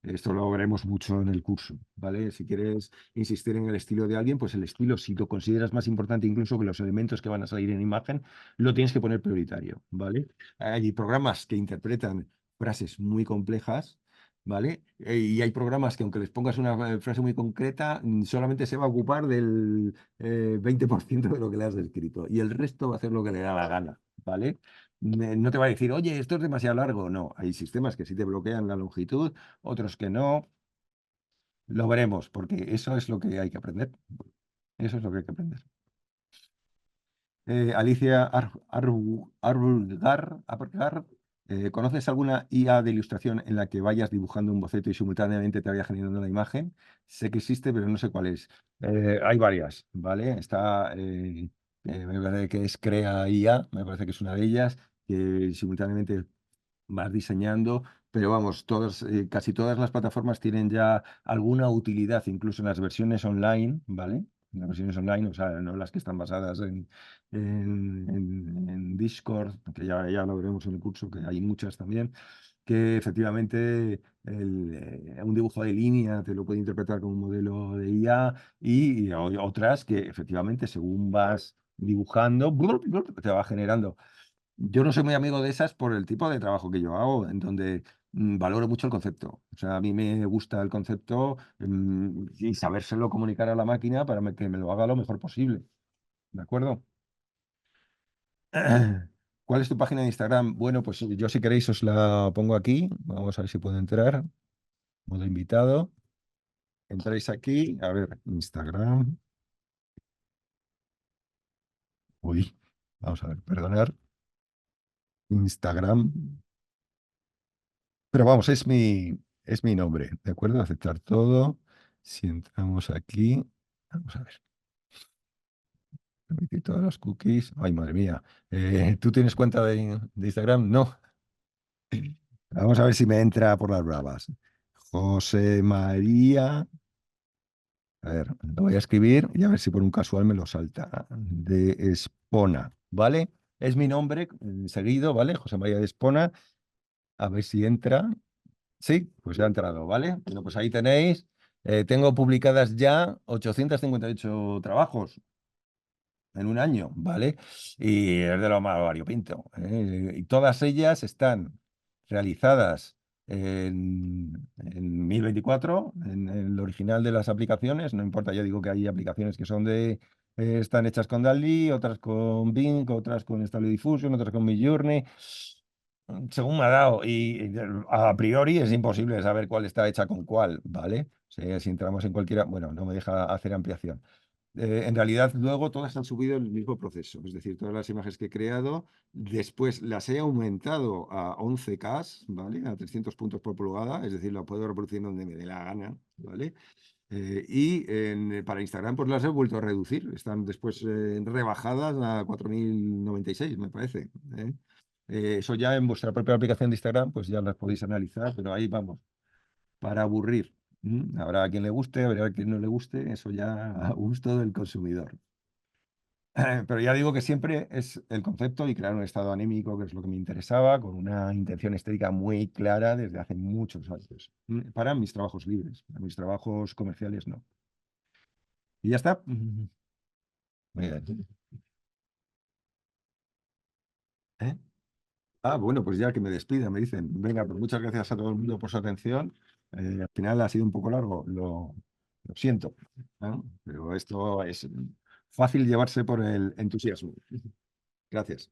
esto lo veremos mucho en el curso, ¿vale? Si quieres insistir en el estilo de alguien, pues el estilo, si lo consideras más importante incluso que los elementos que van a salir en imagen, lo tienes que poner prioritario, ¿vale? Hay programas que interpretan frases muy complejas. ¿Vale? Y hay programas que aunque les pongas una frase muy concreta, solamente se va a ocupar del 20% de lo que le has escrito y el resto va a hacer lo que le da la gana, ¿vale? No te va a decir, oye, esto es demasiado largo. No, hay sistemas que sí te bloquean la longitud, otros que no. Lo veremos, porque eso es lo que hay que aprender. Eso es lo que hay que aprender. Alicia Arbulgar, ¿conoces alguna IA de ilustración en la que vayas dibujando un boceto y simultáneamente te vaya generando la imagen? Sé que existe, pero no sé cuál es. Hay varias, ¿vale? Me parece que es Crea IA, me parece que es una de ellas, que simultáneamente vas diseñando, pero vamos, casi todas las plataformas tienen ya alguna utilidad, incluso en las versiones online, ¿vale? En las versiones online, o sea, no las que están basadas en Discord, que ya lo veremos en el curso, que hay muchas también, que efectivamente un dibujo de línea te lo puede interpretar como un modelo de IA y otras que efectivamente según vas dibujando, te va generando. Yo no soy muy amigo de esas por el tipo de trabajo que yo hago, en donde valoro mucho el concepto. O sea, a mí me gusta el concepto y sabérselo comunicar a la máquina para que me lo haga lo mejor posible. ¿De acuerdo? ¿Cuál es tu página de Instagram? Bueno, pues yo si queréis os la pongo aquí. Vamos a ver si puedo entrar. Modo invitado. Entráis aquí. A ver, Instagram. Uy, vamos a ver, perdonar. Instagram. Pero vamos, es mi nombre, ¿de acuerdo? Aceptar todo. Si entramos aquí, vamos a ver. Permitir todas las cookies. Ay, madre mía. ¿Tú tienes cuenta de Instagram? No. Vamos a ver si me entra por las bravas. José María. A ver, lo voy a escribir y a ver si por un casual me lo salta. De Espona, ¿vale? Es mi nombre seguido, ¿vale? José María de Espona. A ver si entra. Sí, pues ya ha entrado, ¿vale? Bueno, pues ahí tenéis. Tengo publicadas ya 858 trabajos en un año, ¿vale? Y es de lo más variopinto, ¿eh? Y todas ellas están realizadas en 1024, en el original de las aplicaciones. No importa, ya digo que hay aplicaciones que son están hechas con DALL-E, otras con Bing, otras con Stable Diffusion, otras con Midjourney. Según me ha dado, y a priori es imposible saber cuál está hecha con cuál, ¿vale? O sea, si entramos en cualquiera, bueno, no me deja hacer ampliación. En realidad, luego todas han subido el mismo proceso, es decir, todas las imágenes que he creado, después las he aumentado a 11K, ¿vale? A 300 puntos por pulgada, es decir, lo puedo reproducir donde me dé la gana, ¿vale? Para Instagram, pues las he vuelto a reducir, están después rebajadas a 4096, me parece, ¿eh? Eso ya en vuestra propia aplicación de Instagram, pues ya las podéis analizar, pero ahí vamos, para aburrir. Habrá a quien le guste, habrá a quien no le guste, eso ya a gusto del consumidor. Pero ya digo que siempre es el concepto y crear un estado anímico, que es lo que me interesaba, con una intención estética muy clara desde hace muchos años. Para mis trabajos libres, para mis trabajos comerciales no. Y ya está. Muy bien. ¿Eh? Ah, bueno, pues ya que me despida, me dicen. Venga, pues muchas gracias a todo el mundo por su atención. Al final ha sido un poco largo, lo siento, ¿no? Pero esto es fácil llevarse por el entusiasmo. Gracias.